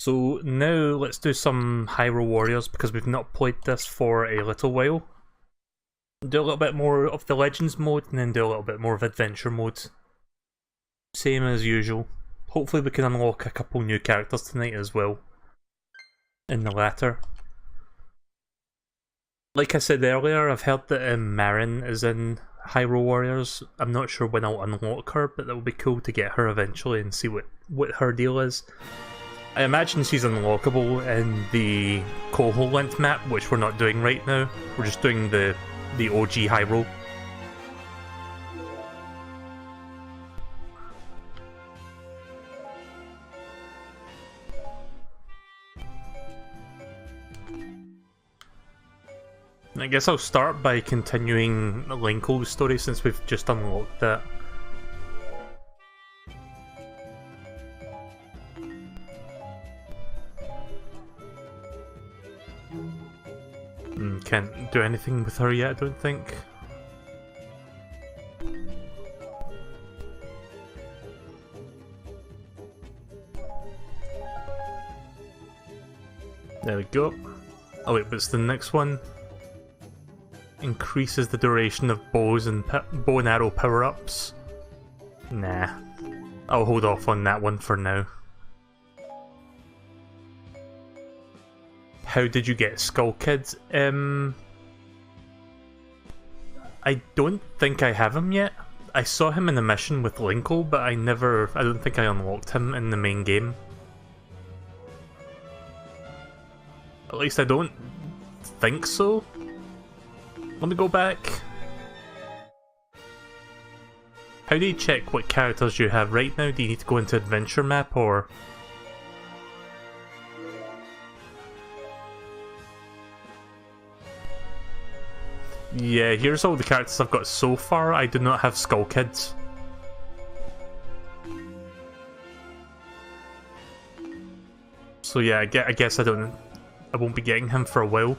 So now let's do some Hyrule Warriors because we've not played this for a little while. Do a little bit more of the Legends mode and then do a little bit more of Adventure mode. Same as usual. Hopefully we can unlock a couple new characters tonight as well. In the latter. Like I said earlier, I've heard that Marin is in Hyrule Warriors. I'm not sure when I'll unlock her, but that would be cool to get her eventually and see what her deal is. I imagine she's unlockable in the Koho length map, which we're not doing right now. We're just doing the OG Hyrule. I guess I'll start by continuing Linko's story since we've just unlocked that. Can't do anything with her yet, I don't think. There we go. Oh wait, but it's the next one. Increases the duration of bow and arrow power-ups. Nah. I'll hold off on that one for now. How did you get Skull Kid? I don't think I have him yet. I saw him in a mission with Linko, but I don't think I unlocked him in the main game. At least I don't think so. Let me go back. How do you check what characters you have right now? Do you need to go into Adventure map or... Yeah, here's all the characters I've got so far. I do not have Skull Kids. So yeah, I guess I won't be getting him for a while.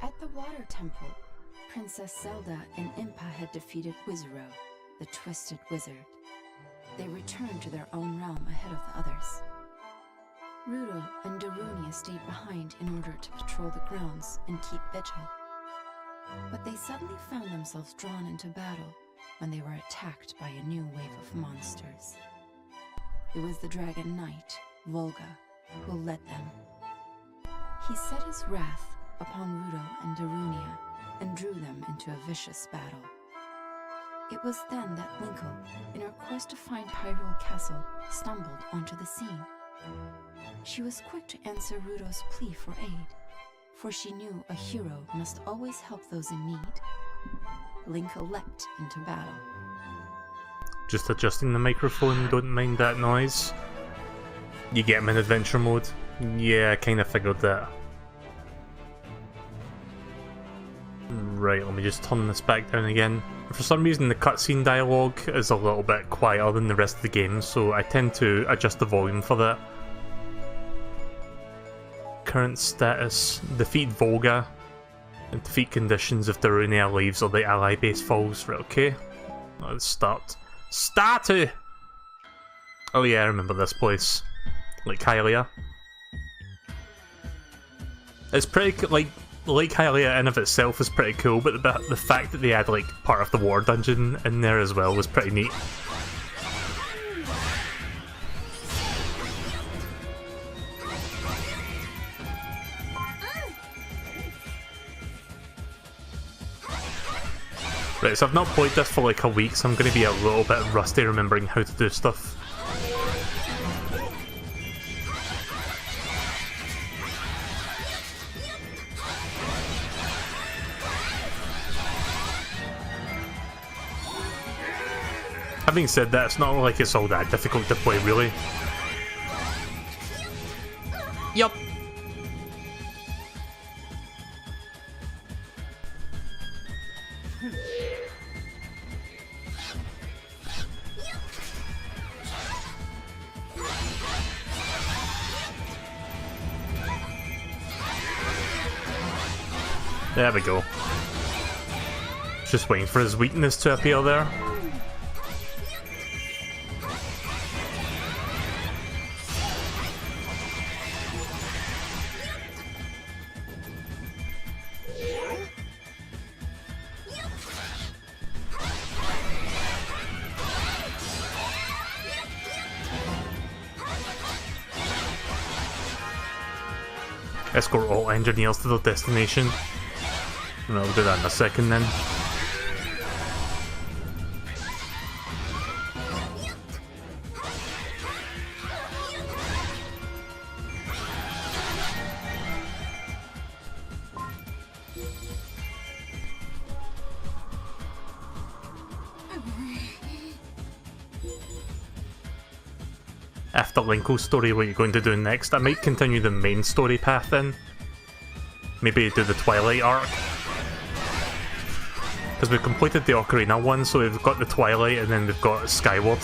At the Water Temple, Princess Zelda and Impa had defeated Wizaro, the Twisted Wizard. They returned to their own realm ahead of the others. Rudo and Darunia stayed behind in order to patrol the grounds and keep vigil. But they suddenly found themselves drawn into battle when they were attacked by a new wave of monsters. It was the Dragon Knight, Volga, who led them. He set his wrath upon Rudo and Darunia and drew them into a vicious battle. It was then that Linko, in her quest to find Hyrule Castle, stumbled onto the scene. She was quick to answer Rudo's plea for aid, for she knew a hero must always help those in need. Linko leapt into battle. Just adjusting the microphone, don't mind that noise. You get him in adventure mode? Yeah, I kinda figured that. Right, let me just turn this back down again. For some reason the cutscene dialogue is a little bit quieter than the rest of the game, so I tend to adjust the volume for that. Current status: defeat Volga and defeat conditions if Darunia leaves or the ally base falls. Right, okay. Let's start. Statu! Oh yeah, I remember this place. Like Hylia. It's pretty, like Hylia in of itself is pretty cool, but the fact that they had like part of the war dungeon in there as well was pretty neat. Right, so I've not played this for like a week, so I'm going to be a little bit rusty remembering how to do stuff. Having said that, it's not like it's all that difficult to play, really. Yup. There we go. Just waiting for his weakness to appear there. Escort all engineers to their destination. And I'll do that in a second then. After Linko's story, what are you going to do next? I might continue the main story path then. Maybe do the Twilight arc. Because we've completed the Ocarina one, so we've got the Twilight and then we've got Skyward.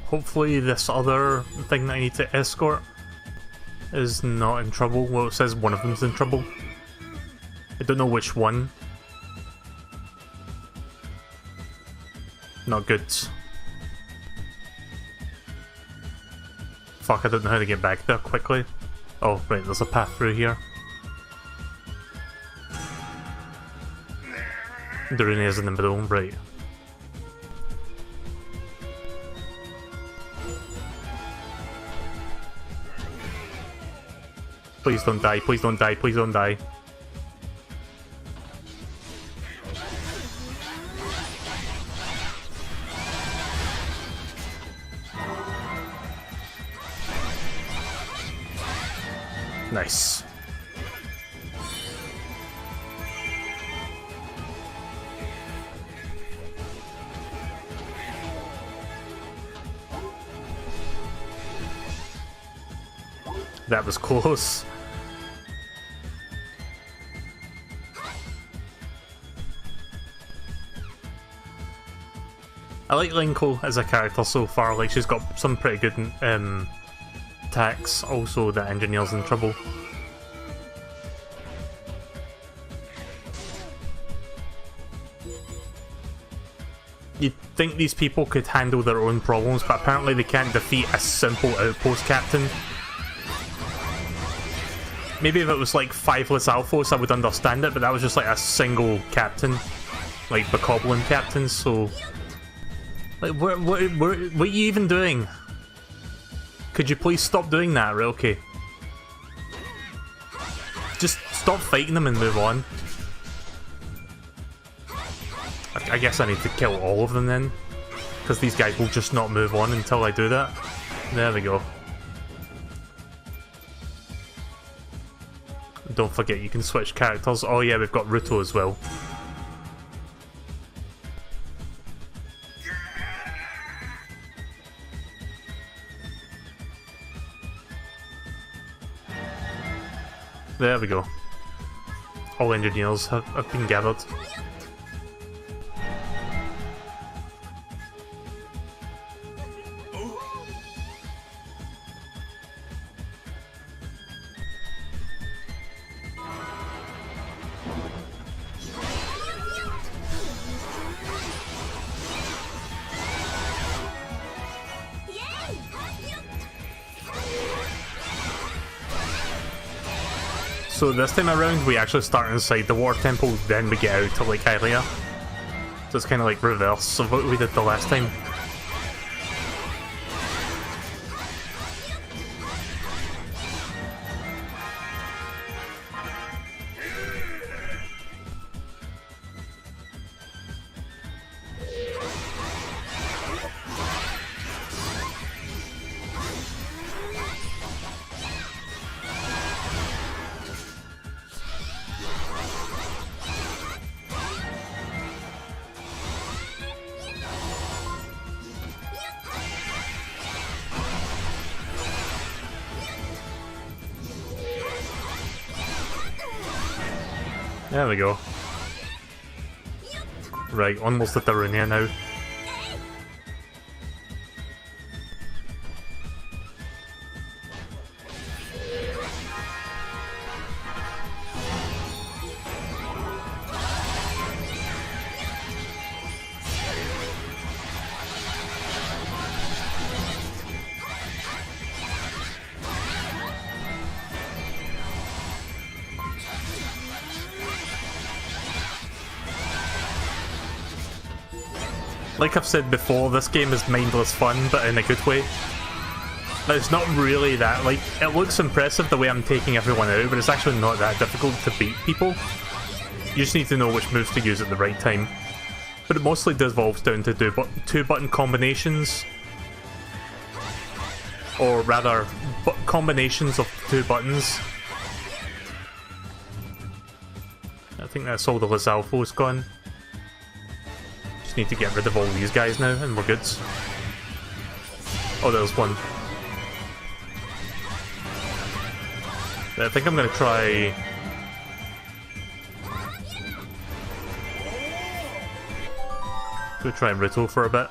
Hopefully this other thing that I need to escort is not in trouble. Well, it says one of them's in trouble. I don't know which one. Not good. Fuck, I don't know how to get back there quickly. Oh, right, there's a path through here. Darunia is in the middle, right. Please don't die, please don't die, please don't die. Nice. That was close. I like Linko as a character so far, like she's got some pretty good attacks, also the engineer's in trouble. You'd think these people could handle their own problems, but apparently they can't defeat a simple outpost captain. Maybe if it was like 5 Lizalfos I would understand it, but that was just like a single captain. Like Bokoblin captains, so... Like, what are you even doing? Could you please stop doing that? Right, okay. Just stop fighting them and move on. I guess I need to kill all of them then. Because these guys will just not move on until I do that. There we go. Don't forget you can switch characters. Oh yeah, we've got Ruto as well. There we go. All engineers have been gathered. So this time around we actually start inside the Water Temple, then we get out to Lake Hylia. So it's kind of like reverse of what we did the last time. There we go. Right, almost at Darunia now. Like I've said before, this game is mindless fun, but in a good way. It's not really that, like, it looks impressive the way I'm taking everyone out, but it's actually not that difficult to beat people. You just need to know which moves to use at the right time. But it mostly devolves down to do two-button combinations. Or rather, combinations of 2 buttons. I think that's all the Lizalfo's gone. Just need to get rid of all these guys now, and we're good. Oh, there's one. I think I'm gonna try... Ruto for a bit.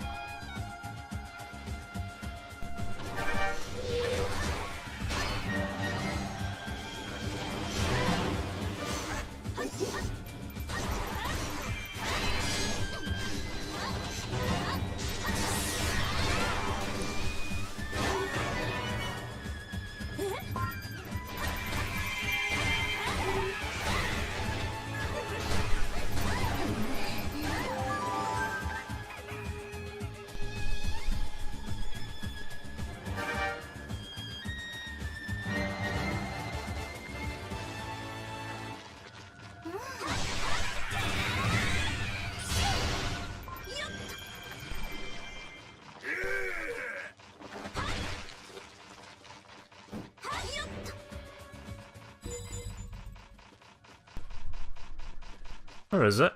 Where is it?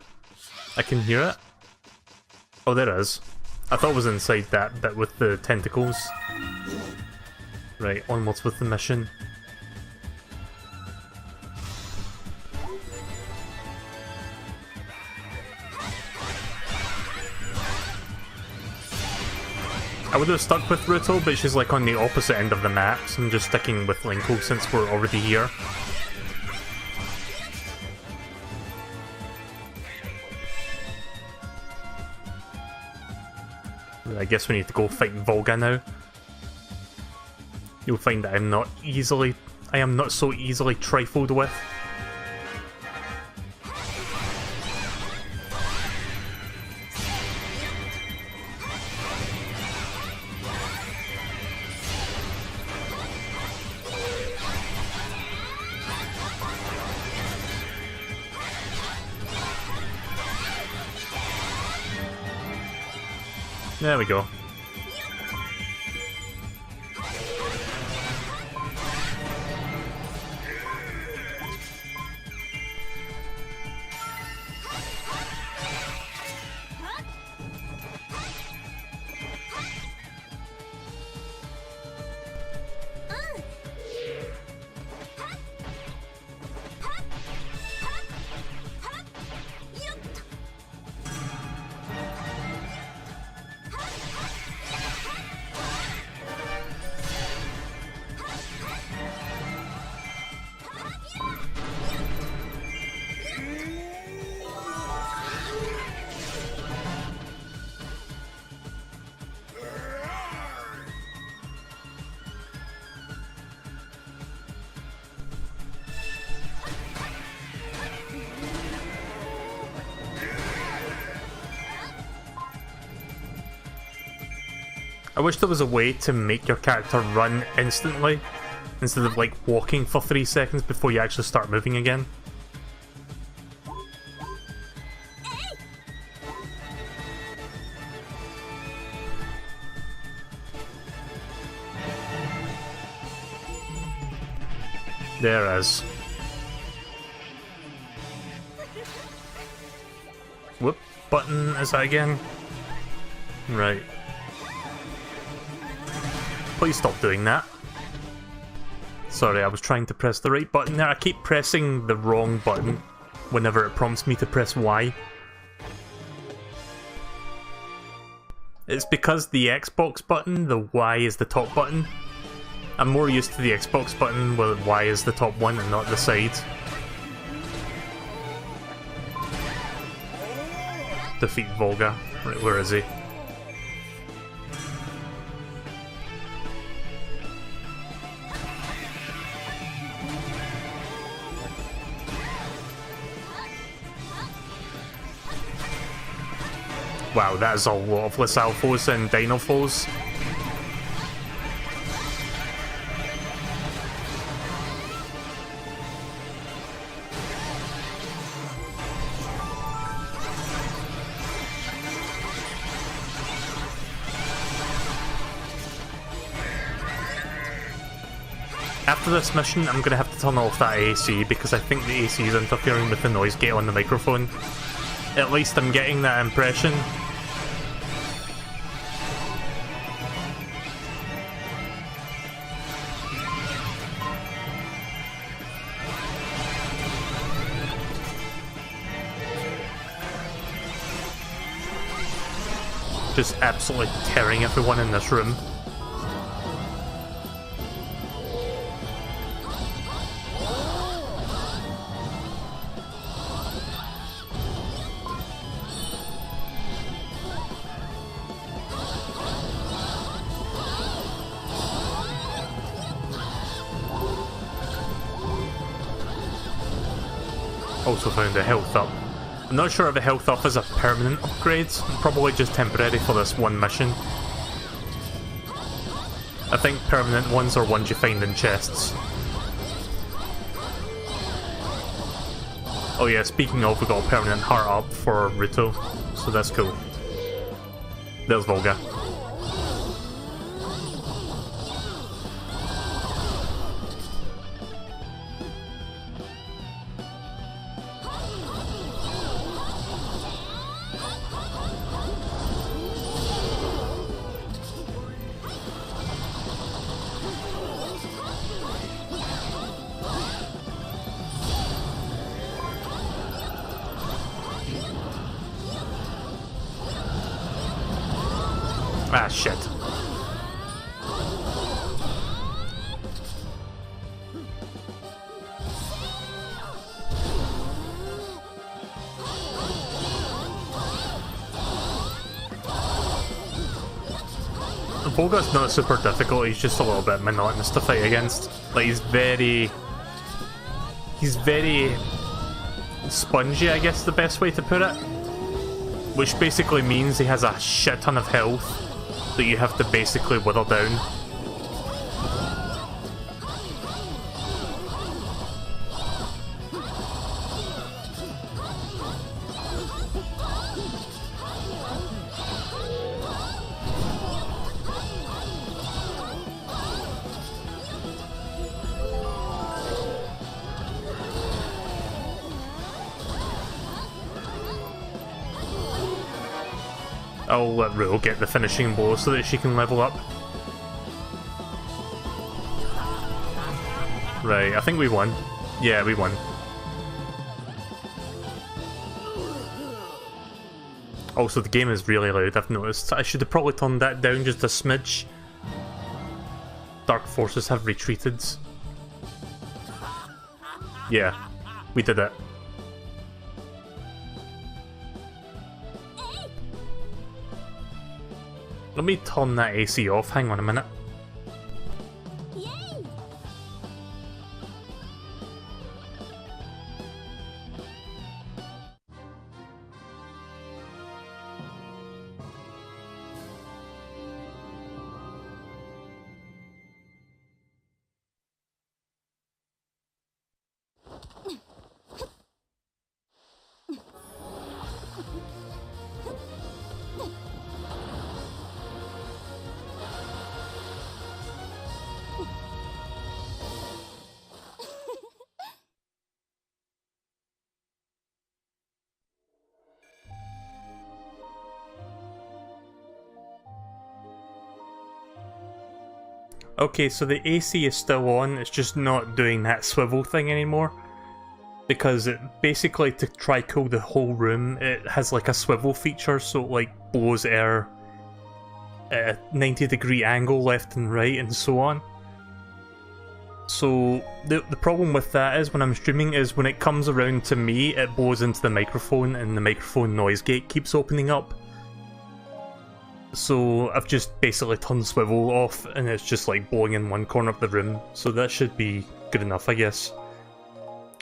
I can hear it. Oh, there it is. I thought it was inside that bit with the tentacles. Right, onwards with the mission. I would have stuck with Ruto, but she's like on the opposite end of the map, so I'm just sticking with Linko since we're already here. I guess we need to go fight Volga now. You'll find that I am not so easily trifled with. There we go. I wish there was a way to make your character run instantly, instead of like walking for 3 seconds before you actually start moving again. There it is. Whoop button is that again? Right. Please stop doing that. Sorry, I was trying to press the right button there. I keep pressing the wrong button whenever it prompts me to press Y. It's because the Xbox button, the Y is the top button. I'm more used to the Xbox button where Y is the top one and not the side. Defeat Volga. Right, where is he? Wow, that is a lot of Lithsalfos and Dinalfos. After this mission, I'm going to have to turn off that AC because I think the AC is interfering with the noise gate on the microphone. At least I'm getting that impression. Just absolutely tearing everyone in this room. Also found a health up. I'm not sure if a health up is a permanent upgrade, probably just temporary for this one mission. I think permanent ones are ones you find in chests. Oh yeah, speaking of, we got a permanent heart up for Ruto, so that's cool. There's Volga. Ah, shit. Volga's not super difficult, he's just a little bit monotonous to fight against. Like, he's very spongy, I guess the best way to put it. Which basically means he has a shit ton of health that you have to basically wither down. I'll let Rule get the finishing blow so that she can level up. Right, I think we won. Yeah, we won. Also, the game is really loud, I've noticed. I should have probably turned that down just a smidge. Dark forces have retreated. Yeah, we did it. Let me turn that AC off, hang on a minute. Okay, so the AC is still on, it's just not doing that swivel thing anymore. Because it basically, to try cool the whole room, it has like a swivel feature, so it like blows air at a 90-degree angle left and right and so on. So the problem with that is when I'm streaming is when it comes around to me, it blows into the microphone and the microphone noise gate keeps opening up. So I've just basically turned swivel off and it's just like blowing in one corner of the room, so that should be good enough, I guess.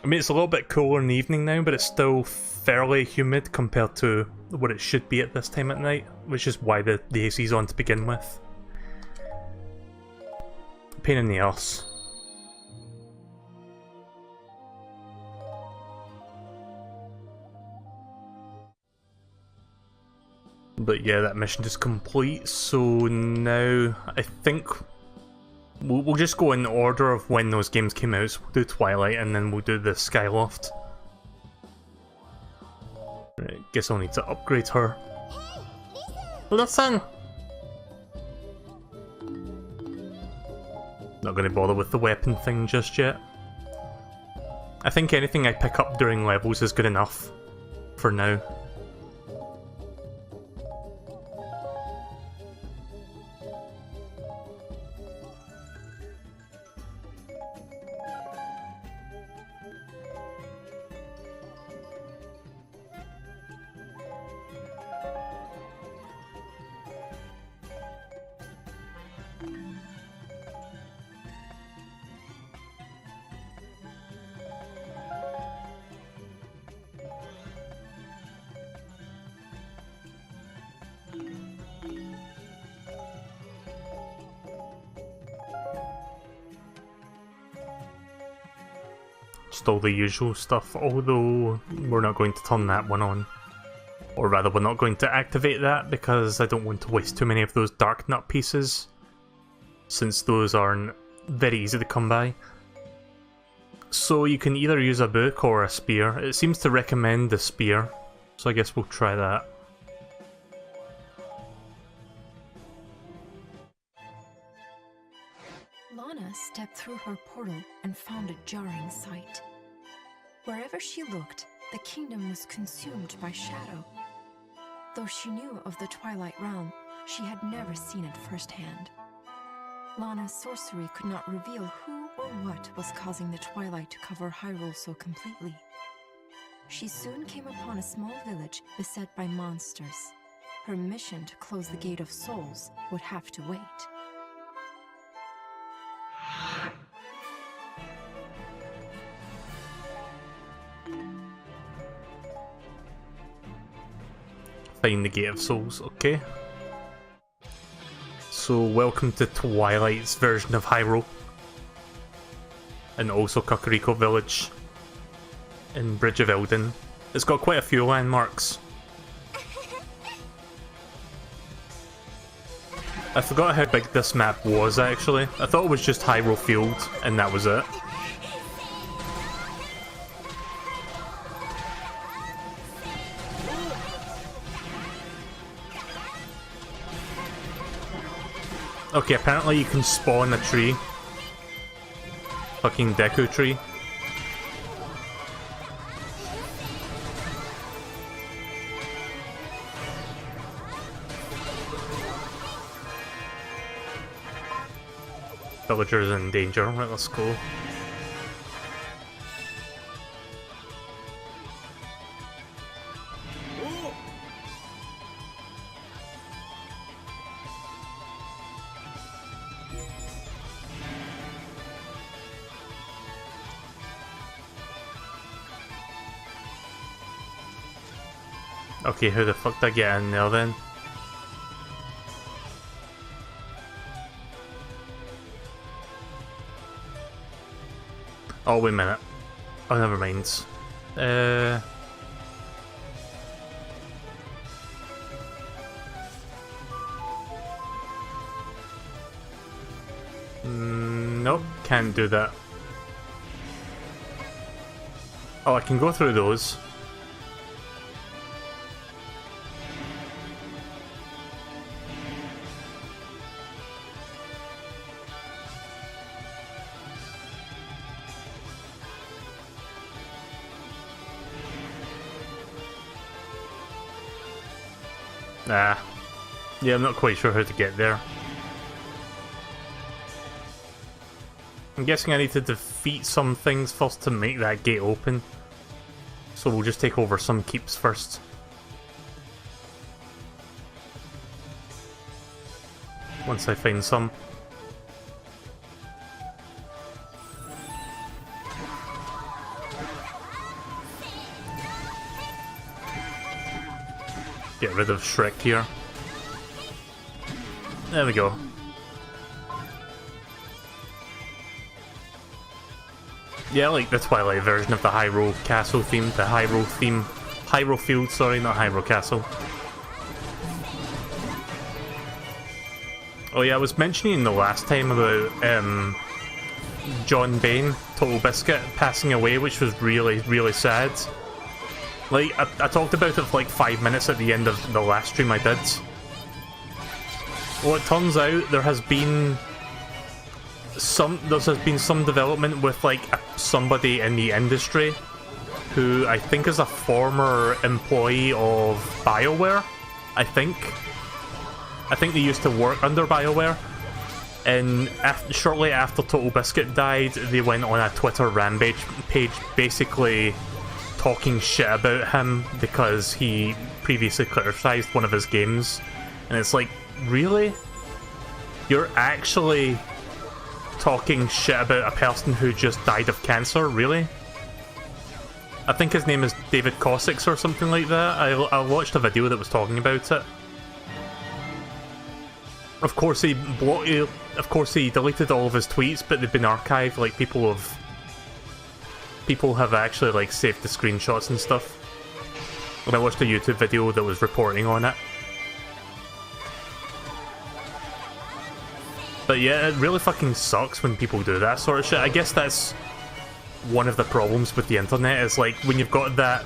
I mean, it's a little bit cooler in the evening now, but it's still fairly humid compared to what it should be at this time at night, which is why the AC's on to begin with. Pain in the arse. But yeah, that mission is complete, so now I think we'll just go in order of when those games came out. So we'll do Twilight and then we'll do the Skyloft. Right, guess I'll need to upgrade her. Listen! Not gonna bother with the weapon thing just yet. I think anything I pick up during levels is good enough for now. Just all the usual stuff, although we're not going to turn that one on. Or rather, we're not going to activate that because I don't want to waste too many of those Dark Nut pieces, since those aren't very easy to come by. So you can either use a book or a spear. It seems to recommend the spear, so I guess we'll try that. Lana stepped through her portal and found a jarring sight. Wherever she looked, the kingdom was consumed by shadow. Though she knew of the Twilight Realm, she had never seen it firsthand. Lana's sorcery could not reveal who or what was causing the Twilight to cover Hyrule so completely. She soon came upon a small village beset by monsters. Her mission to close the Gate of Souls would have to wait. Find the Gate of Souls, okay. So welcome to Twilight's version of Hyrule. And also Kakariko Village. In Bridge of Eldin. It's got quite a few landmarks. I forgot how big this map was actually. I thought it was just Hyrule Field and that was it. Okay, apparently you can spawn a tree. Fucking Deku tree. Villagers in danger. Right, let's go. Okay, how the fuck did I get in there then? Oh, wait a minute. Oh, never mind. Nope, can't do that. Oh, I can go through those. Nah. Yeah, I'm not quite sure how to get there. I'm guessing I need to defeat some things first to make that gate open. So we'll just take over some keeps first. Once I find some. Get rid of Shrek here. There we go. Yeah, I like the Twilight version of the Hyrule Castle theme, the Hyrule theme. Hyrule Field, sorry, not Hyrule Castle. Oh yeah, I was mentioning the last time about John Bain, Total Biscuit, passing away, which was really, really sad. Like, I talked about it for like 5 minutes at the end of the last stream I did. Well, it turns out there has been some development with like somebody in the industry who I think is a former employee of BioWare. I think they used to work under BioWare, and shortly after Total Biscuit died, they went on a Twitter rampage page basically talking shit about him because he previously criticized one of his games. And it's like, really? You're actually talking shit about a person who just died of cancer? Really? I think his name is David Cossacks or something like that. I watched a video that was talking about it. Of course he deleted all of his tweets, but they've been archived. Like, people have actually like saved the screenshots and stuff. And I watched a YouTube video that was reporting on it. But yeah, it really fucking sucks when people do that sort of shit. I guess that's one of the problems with the internet, is like when you've got that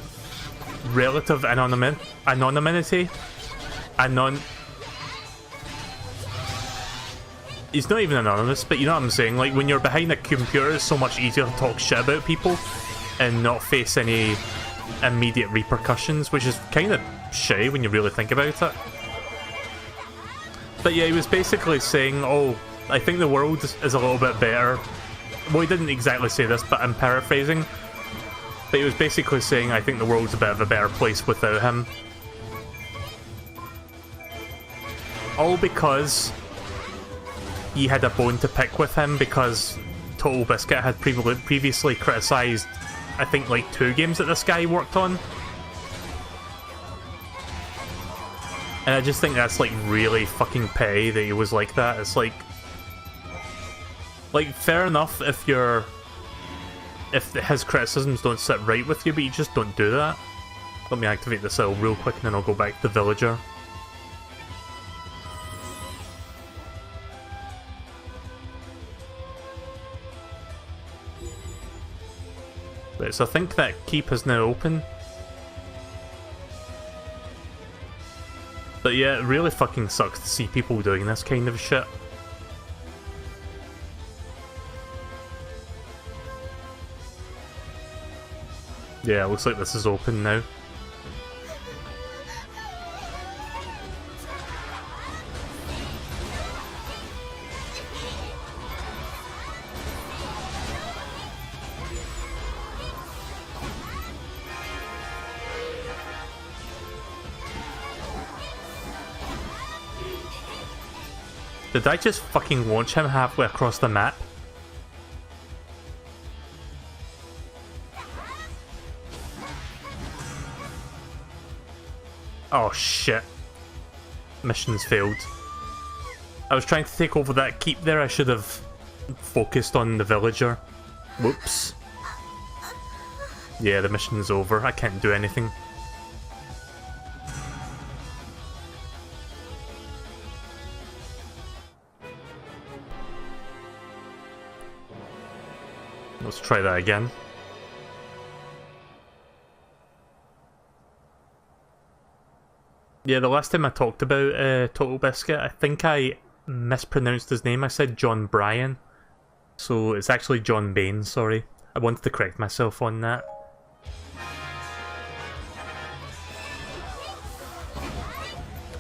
relative anonymity. He's not even anonymous, but you know what I'm saying? Like, when you're behind a computer, it's so much easier to talk shit about people and not face any immediate repercussions, which is kind of shitty when you really think about it. But yeah, he was basically saying, oh, I think the world is a little bit better. Well, he didn't exactly say this, but I'm paraphrasing. But he was basically saying, I think the world's a bit of a better place without him. All because he had a bone to pick with him, because Total Biscuit had previously criticised, I think, like 2 games that this guy worked on. And I just think that's like really fucking petty that he was like that. It's like fair enough if his criticisms don't sit right with you, but you just don't do that. Let me activate this cell real quick and then I'll go back to the villager. Right, so I think that keep is now open. But yeah, it really fucking sucks to see people doing this kind of shit. Yeah, it looks like this is open now. Did I just fucking launch him halfway across the map? Oh shit. Mission's failed. I was trying to take over that keep there, I should have focused on the villager. Whoops. Yeah, the mission's over, I can't do anything. Let's try that again. Yeah, the last time I talked about Total Biscuit, I think I mispronounced his name. I said John Bryan. So it's actually John Bain, sorry. I wanted to correct myself on that.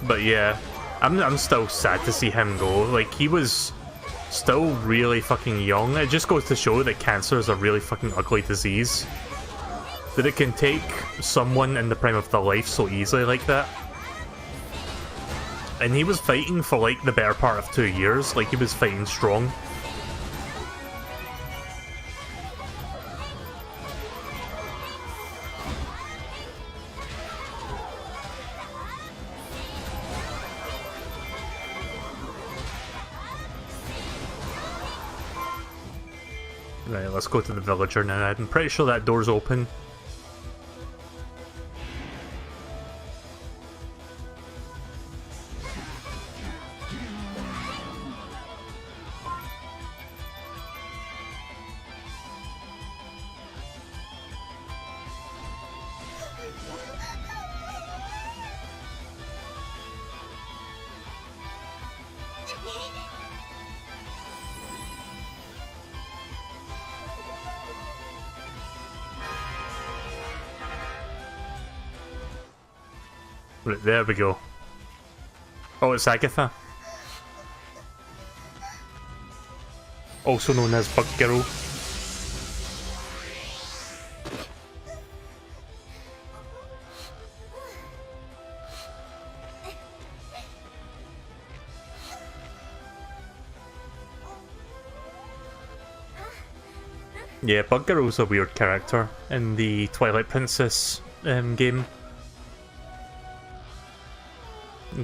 But yeah, I'm still sad to see him go. Like, he was still really fucking young. It just goes to show that cancer is a really fucking ugly disease. That it can take someone in the prime of their life so easily like that. And he was fighting for like the better part of 2 years, like he was fighting strong. Right, let's go to the villager now. I'm pretty sure that door's open. Right, there we go. Oh, it's Agatha. Also known as Bug Girl. Yeah, Bug Girl's a weird character in the Twilight Princess game.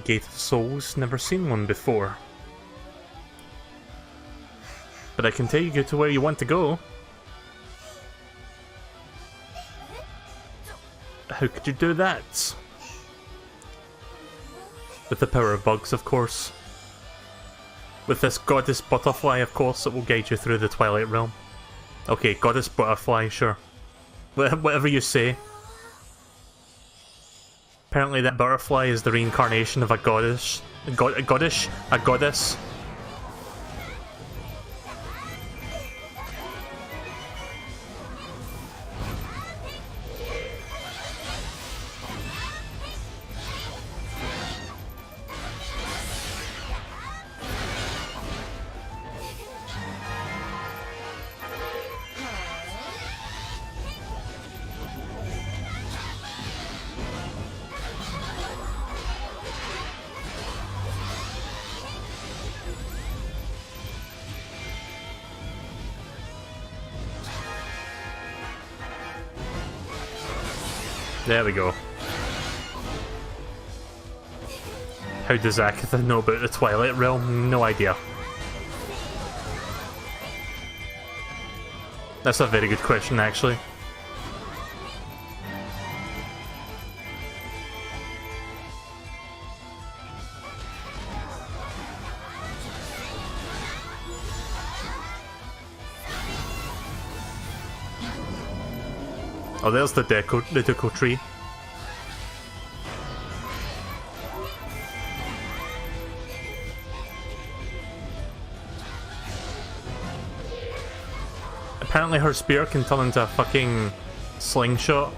Gate of Souls, never seen one before. But I can take you to where you want to go. How could you do that? With the power of bugs, of course. With this goddess butterfly, of course, it will guide you through the Twilight Realm. Okay, goddess butterfly, sure. Whatever you say. Apparently that butterfly is the reincarnation of a goddess. A goddess. There we go. How does Agatha know about the Twilight Realm? No idea. That's a very good question, actually. Oh, there's the deco tree. Apparently her spear can turn into a fucking slingshot.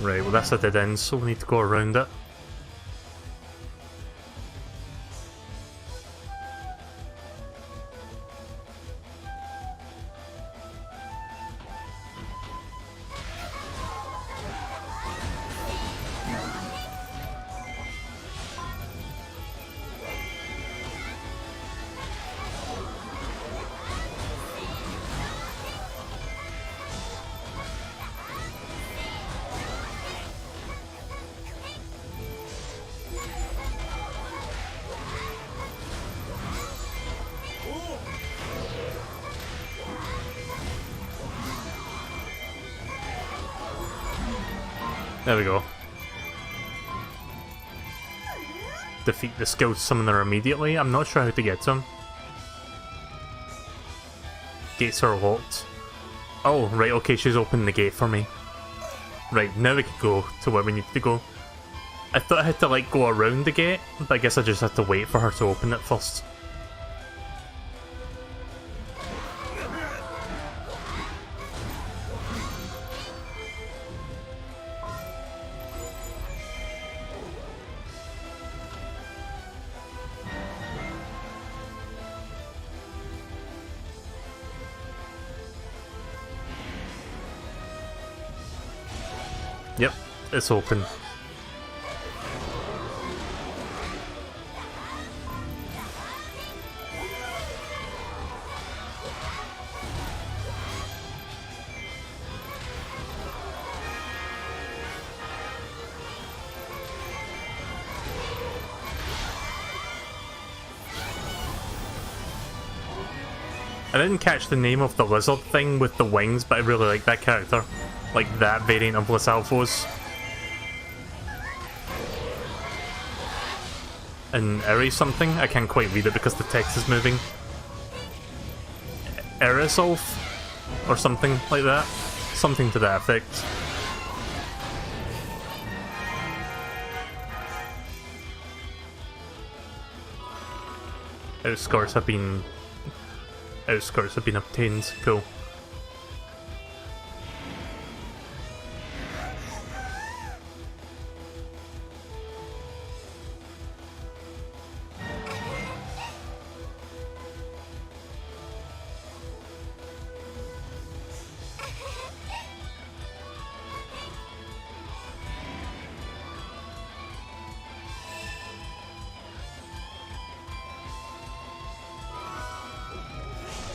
Right, well that's a dead end, so we need to go around it. There we go. Defeat the Skilled Summoner immediately. I'm not sure how to get to him. Gates are locked. Oh, right, okay, she's opened the gate for me. Right, now we can go to where we need to go. I thought I had to, like, go around the gate, but I guess I just had to wait for her to open it first. Yep, it's open. I didn't catch the name of the lizard thing with the wings, but I really like that character. Like that variant of Lizalfos. And Eri something? I can't quite read it because the text is moving. Erisolf? Or something like that. Something to that effect. Outskirts have been obtained. Cool.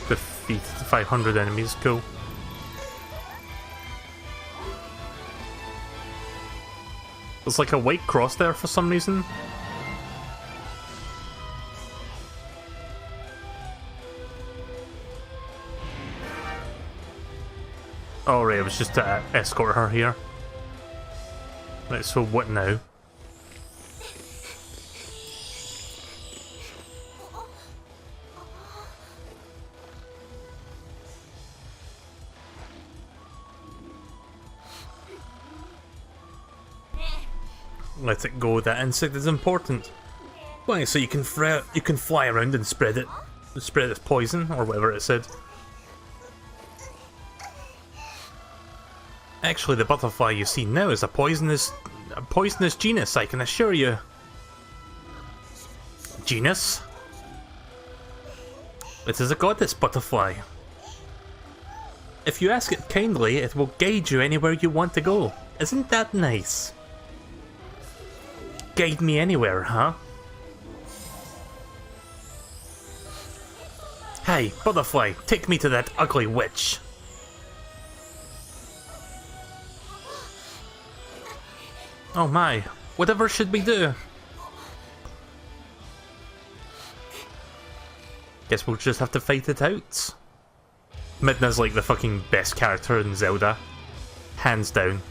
Defeat 500 enemies, cool. There's like a white cross there for some reason. Oh right, it was just to escort her here. Right, so what now? Let it go, that insect is important. Why, so you can fly around and spread its poison, or whatever it said. Actually, the butterfly you see now is a poisonous genus, I can assure you. Genus? It is a goddess butterfly. If you ask it kindly, it will guide you anywhere you want to go. Isn't that nice? Guide me anywhere, huh? Hey, butterfly, take me to that ugly witch. Oh my, whatever should we do? Guess we'll just have to fight it out. Midna's like the fucking best character in Zelda. Hands down.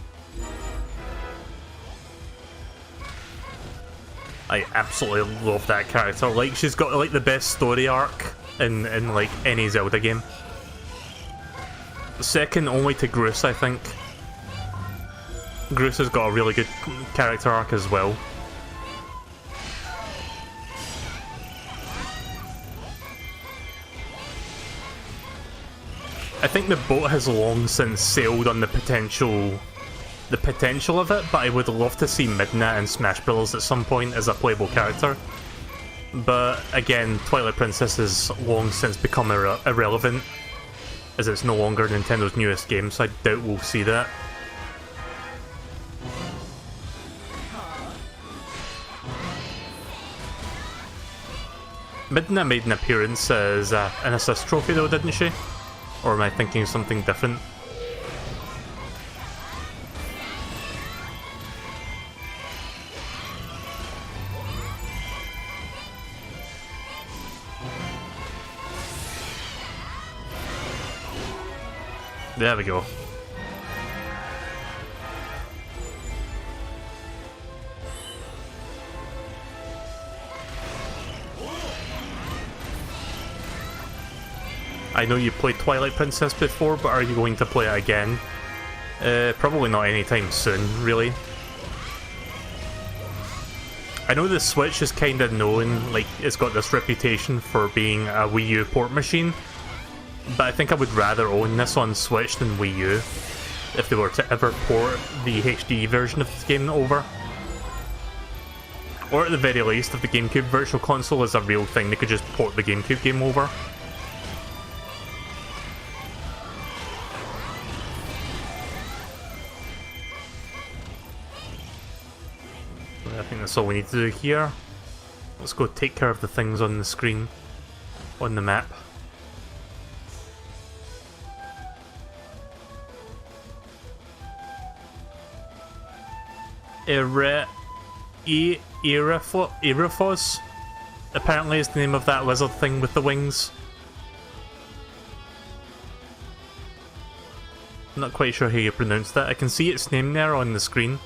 I absolutely love that character. Like, she's got like the best story arc in like any Zelda game. Second only to Groose, I think. Groose has got a really good character arc as well. I think the boat has long since sailed on the potential of it, but I would love to see Midna in Smash Bros. At some point as a playable character. But again, Twilight Princess has long since become irrelevant, as it's no longer Nintendo's newest game, so I doubt we'll see that. Midna made an appearance as an assist trophy though, didn't she? Or am I thinking of something different? There we go. I know you played Twilight Princess before, but are you going to play it again? Probably not anytime soon, really. I know the Switch is kind of known, like, it's got this reputation for being a Wii U port machine, but I think I would rather own this on Switch than Wii U, if they were to ever port the HD version of the game over. Or at the very least, if the GameCube Virtual Console is a real thing, they could just port the GameCube game over. that's all we need to do here. Let's go take care of the things on the screen, on the map. Irifos apparently is the name of that lizard thing with the wings. I'm not quite sure how you pronounce that. I can see its name there on the screen.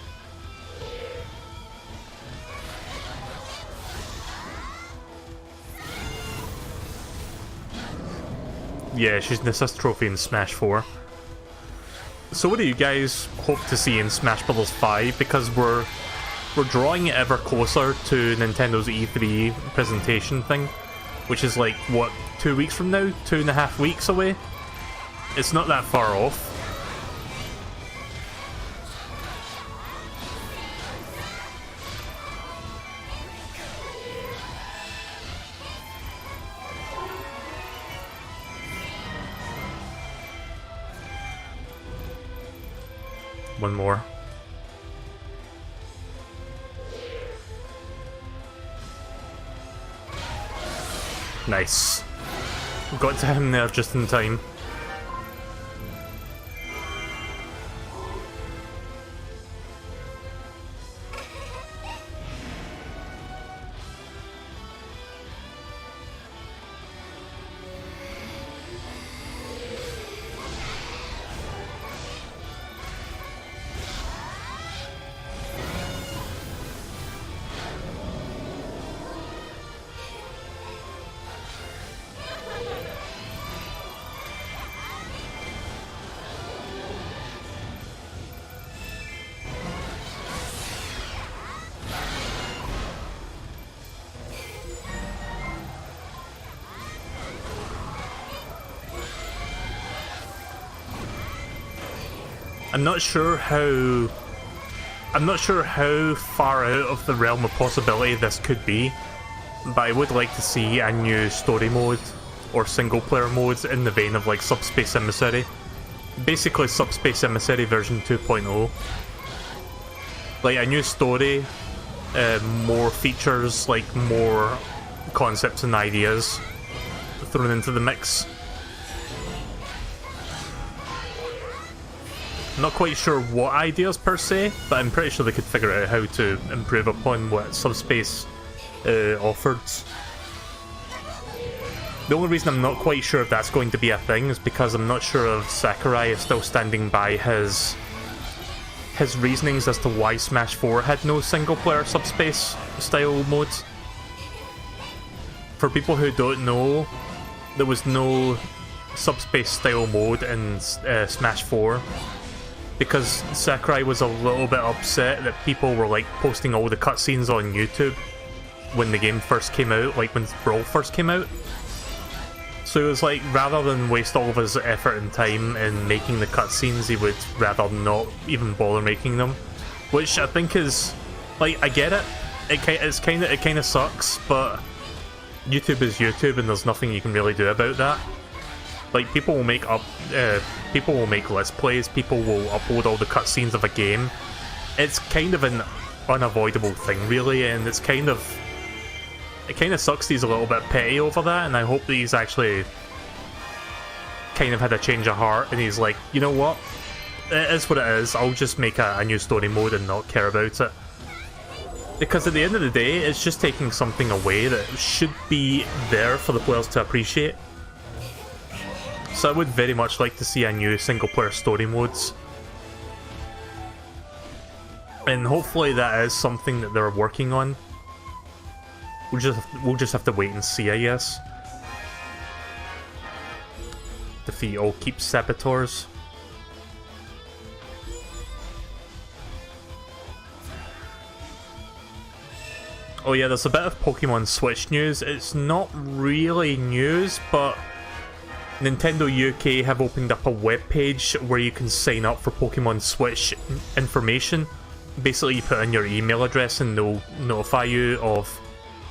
Yeah, she's an assist trophy in Smash 4. So what do you guys hope to see in Smash Bros. 5? Because we're drawing it ever closer to Nintendo's E3 presentation thing, which is like, what, 2 weeks from now? 2.5 weeks away? It's not that far off. One more. Nice. Got to him there just in time. I'm not sure how far out of the realm of possibility this could be, but I would like to see a new story mode or single player modes in the vein of like Subspace Emissary. Basically Subspace Emissary version 2.0. Like a new story, more features, like more concepts and ideas thrown into the mix. Not quite sure what ideas per se, but I'm pretty sure they could figure out how to improve upon what Subspace offered. The only reason I'm not quite sure if that's going to be a thing is because I'm not sure if Sakurai is still standing by his reasonings as to why Smash 4 had no single-player Subspace style modes. For people who don't know, there was no Subspace style mode in Smash 4. Because Sakurai was a little bit upset that people were like posting all the cutscenes on YouTube when the game first came out, like when Brawl first came out. So it was like, rather than waste all of his effort and time in making the cutscenes, he would rather not even bother making them. Which I think is, like, I get it. It kind of sucks, but YouTube is YouTube and there's nothing you can really do about that. Like, people will make Let's Plays, people will upload all the cutscenes of a game. It's kind of an unavoidable thing, really, and it kind of sucks he's a little bit petty over that, and I hope that he's actually kind of had a change of heart, and he's like, you know what? It is what it is, I'll just make a new story mode and not care about it. Because at the end of the day, it's just taking something away that should be there for the players to appreciate. So I would very much like to see a new single-player story modes. And hopefully that is something that they're working on. We'll just have to wait and see, I guess. Defeat all Keep Saboteurs. Oh yeah, there's a bit of Pokemon Switch news. It's not really news, but Nintendo UK have opened up a webpage where you can sign up for Pokemon Switch information. Basically, you put in your email address and they'll notify you of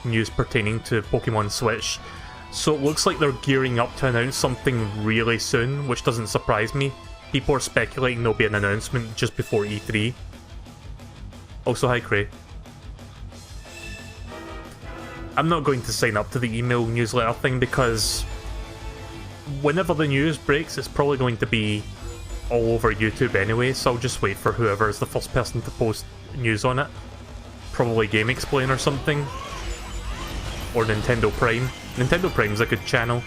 news pertaining to Pokemon Switch. So it looks like they're gearing up to announce something really soon, which doesn't surprise me. People are speculating there'll be an announcement just before E3. Also, hi Cray. I'm not going to sign up to the email newsletter thing because whenever the news breaks, it's probably going to be all over YouTube anyway, so I'll just wait for whoever is the first person to post news on it. Probably Game Explain or something. Or Nintendo Prime. Nintendo Prime's a good channel.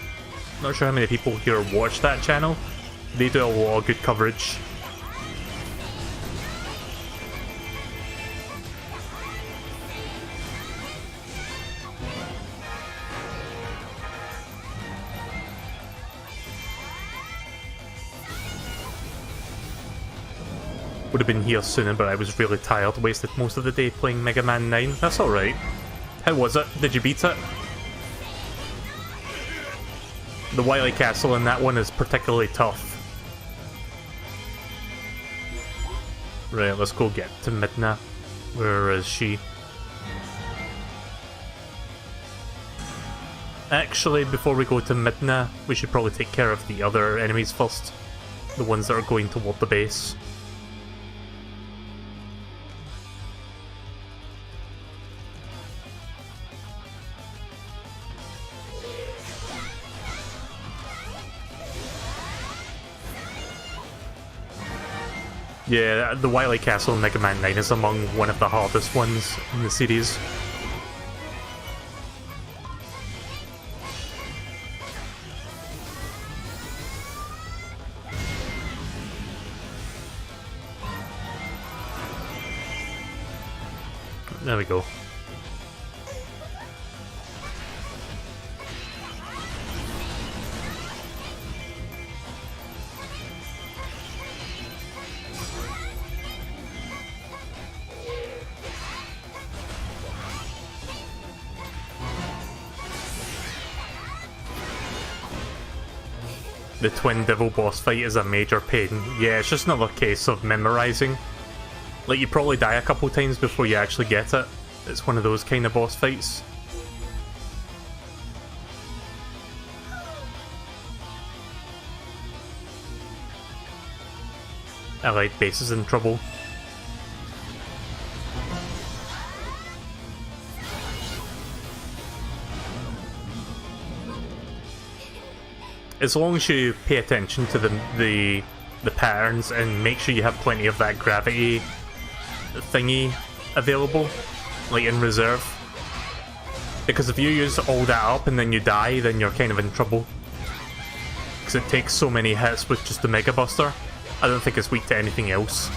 Not sure how many people here watch that channel. They do a lot of good coverage. Would have been here sooner, but I was really tired. Wasted most of the day playing Mega Man 9. That's alright. How was it? Did you beat it? The Wily Castle in that one is particularly tough. Right, let's go get to Midna. Where is she? Actually, before we go to Midna, we should probably take care of the other enemies first. The ones that are going toward the base. Yeah, the Wily Castle in Mega Man 9 is among one of the hardest ones in the series. There we go. The Twin Devil boss fight is a major pain. Yeah, it's just another case of memorizing. Like, you probably die a couple times before you actually get it. It's one of those kind of boss fights. Allied base is in trouble. As long as you pay attention to the patterns and make sure you have plenty of that gravity thingy available, like in reserve. Because if you use all that up and then you die, then you're kind of in trouble. Because it takes so many hits with just the Mega Buster. I don't think it's weak to anything else.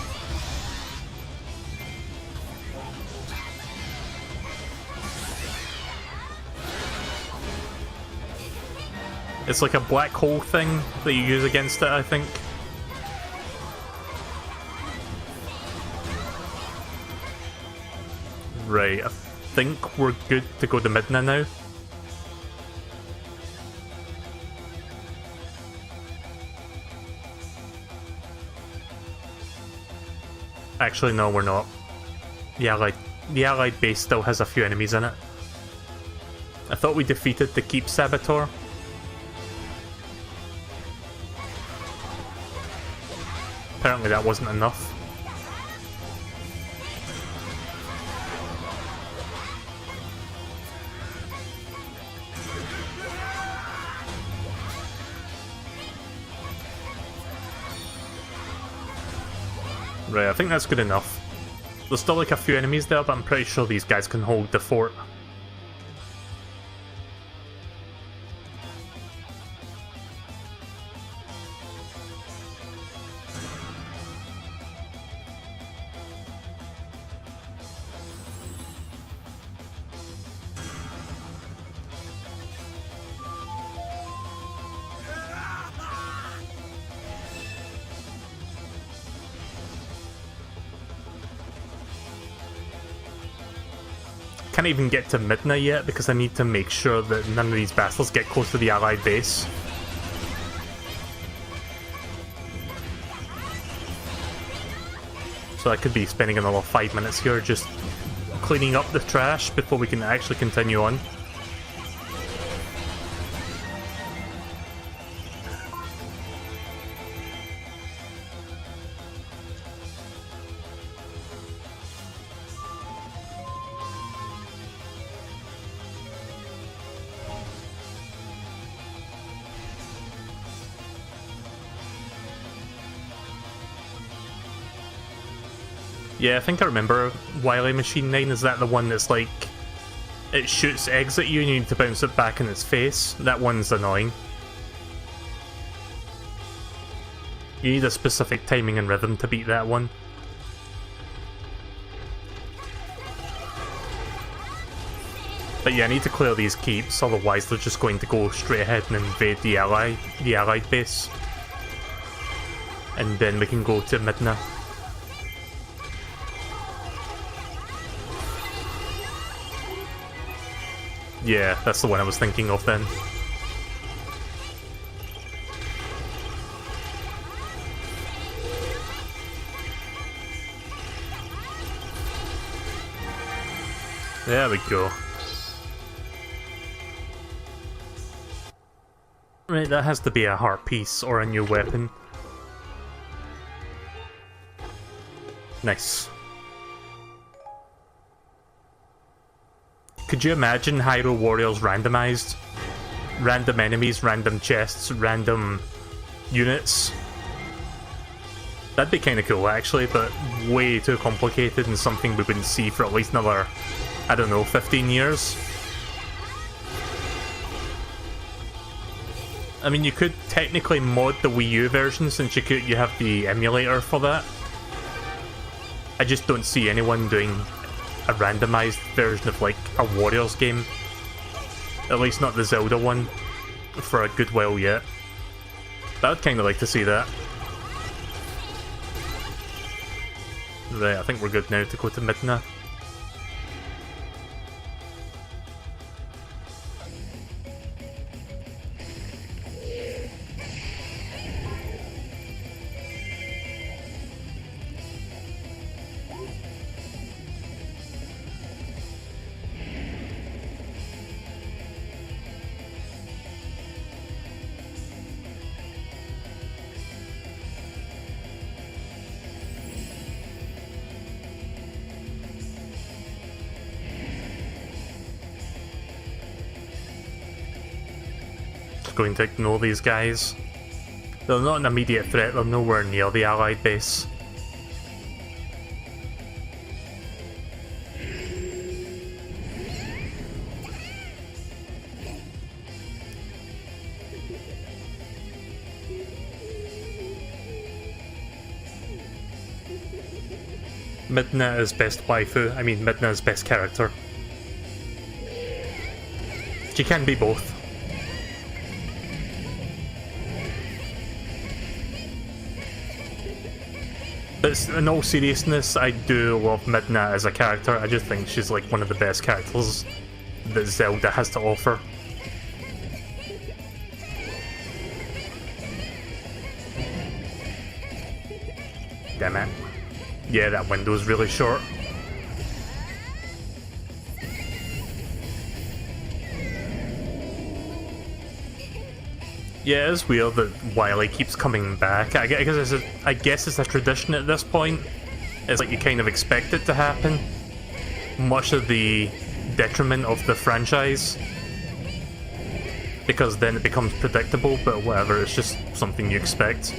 It's like a black hole thing that you use against it, I think. Right, I think we're good to go to Midna now. Actually, no, we're not. The Allied base still has a few enemies in it. I thought we defeated the Keep Saboteur. Apparently that wasn't enough. Right, I think that's good enough. There's still like a few enemies there, but I'm pretty sure these guys can hold the fort. Can't even get to Midna yet because I need to make sure that none of these bastards get close to the Allied base. So I could be spending another 5 minutes here just cleaning up the trash before we can actually continue on. Yeah, I think I remember Wily Machine 9. Is that the one that's like... it shoots eggs at you and you need to bounce it back in its face? That one's annoying. You need a specific timing and rhythm to beat that one. But yeah, I need to clear these keeps, otherwise they're just going to go straight ahead and invade the allied base. And then we can go to Midna. Yeah, that's the one I was thinking of then. There we go. Right, that has to be a heart piece or a new weapon. Nice. Could you imagine Hyrule Warriors randomized? Random enemies, random chests, random units. That'd be kind of cool actually, but way too complicated and something we wouldn't see for at least another, I don't know, 15 years. I mean, you could technically mod the Wii U version since you have the emulator for that. I just don't see anyone doing a randomized version of like a Warriors game. At least not the Zelda one for a good while yet. But I'd kind of like to see that. Right, I think we're good now to go to Midna. Going to ignore these guys. They're not an immediate threat, they're nowhere near the allied base. Midna is best waifu, I mean Midna is best character. She can be both. But in all seriousness, I do love Midna as a character. I just think she's like one of the best characters that Zelda has to offer. Damn it. Yeah, that window's really short. Yeah, it's weird that Wily keeps coming back. I guess it's a tradition at this point. It's like you kind of expect it to happen. Much of the detriment of the franchise. Because then it becomes predictable, but whatever, it's just something you expect.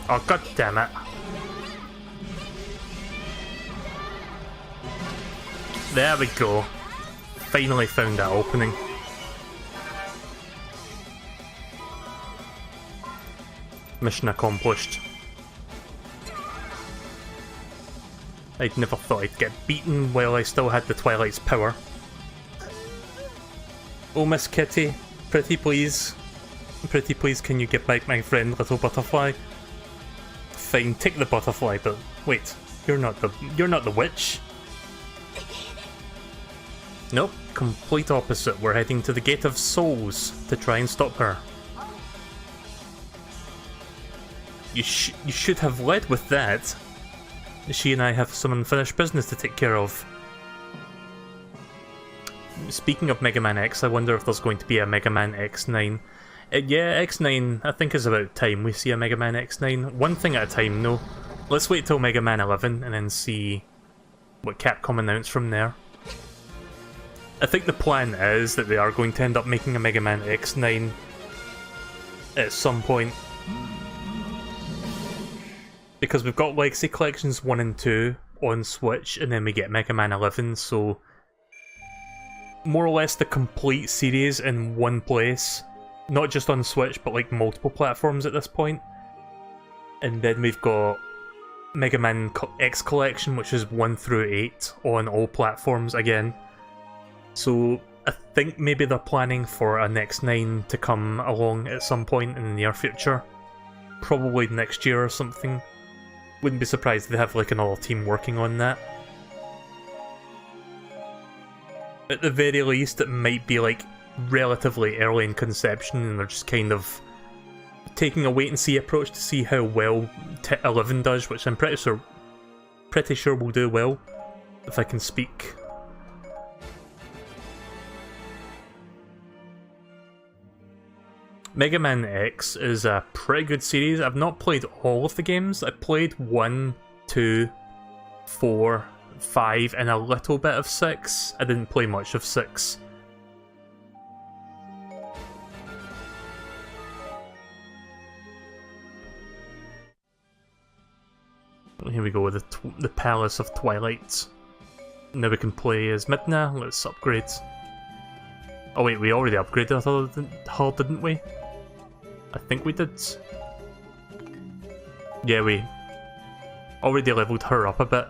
Oh, god damn it. There we go. Finally found that opening. Mission accomplished. I'd never thought I'd get beaten while I still had the Twilight's power. Oh, Miss Kitty, pretty please. Pretty please, can you get back my friend, little butterfly? Fine, take the butterfly, but wait, you're not the witch. Nope, complete opposite. We're heading to the Gate of Souls to try and stop her. You should have led with that. She and I have some unfinished business to take care of. Speaking of Mega Man X, I wonder if there's going to be a Mega Man X9. Yeah, X9, I think is about time we see a Mega Man X9. One thing at a time, no. Let's wait till Mega Man 11 and then see what Capcom announce from there. I think the plan is that they are going to end up making a Mega Man X9 at some point. Because we've got Legacy Collections 1 and 2 on Switch, and then we get Mega Man 11, so more or less the complete series in one place. Not just on Switch, but like multiple platforms at this point. And then we've got Mega Man X Collection, which is 1 through 8 on all platforms again. So I think maybe they're planning for an X9 to come along at some point in the near future. Probably next year or something. Wouldn't be surprised if they have like another team working on that. At the very least, it might be like relatively early in conception and they're just kind of taking a wait-and-see approach to see how well 11 does, which I'm pretty sure will do well, if I can speak. Mega Man X is a pretty good series. I've not played all of the games. I played 1, 2, 4, 5, and a little bit of 6. I didn't play much of 6. Here we go with the Palace of Twilight. Now we can play as Midna. Let's upgrade. Oh wait, we already upgraded her, didn't we? I think we did. Yeah, we already leveled her up a bit.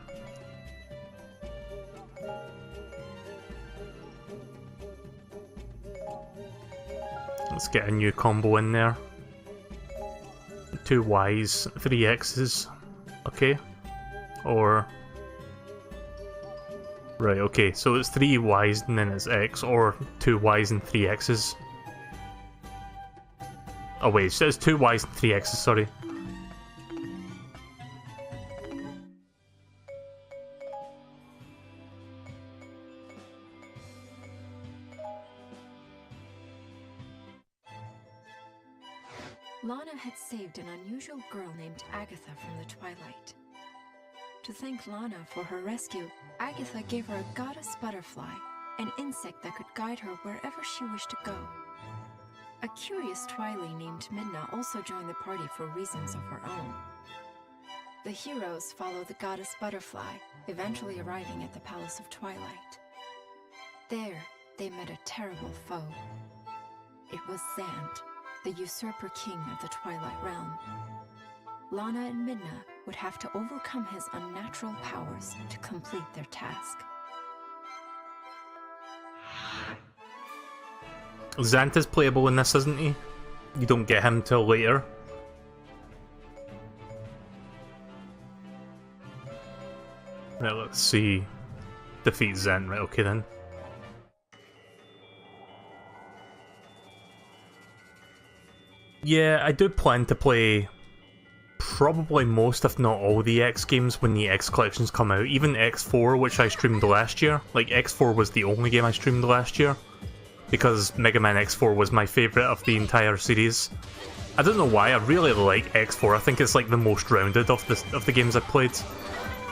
Let's get a new combo in there. 2 Ys, 3 X's. Okay. Or... Right, okay, so it's 3 Ys and then it's X, or 2 Ys and 3 X's. Oh wait, it says 2 Ys and 3 X's, sorry. Lana had saved an unusual girl named Agatha from the Twilight. To thank Lana for her rescue, Agatha gave her a goddess butterfly, an insect that could guide her wherever she wished to go. A curious Twily named Midna also joined the party for reasons of her own. The heroes follow the goddess butterfly, eventually arriving at the Palace of Twilight. There, they met a terrible foe. It was Zant, the usurper king of the Twilight Realm. Lana and Midna would have to overcome his unnatural powers to complete their task. Zant is playable in this, isn't he? You don't get him till later. Right, let's see. Defeat Zant, right, okay then. Yeah, I do plan to play probably most, if not all, the X games when the X collections come out. Even X4, which I streamed last year. Like, X4 was the only game I streamed last year, because Mega Man X4 was my favourite of the entire series. I don't know why, I really like X4. I think it's like the most rounded of the games I've played.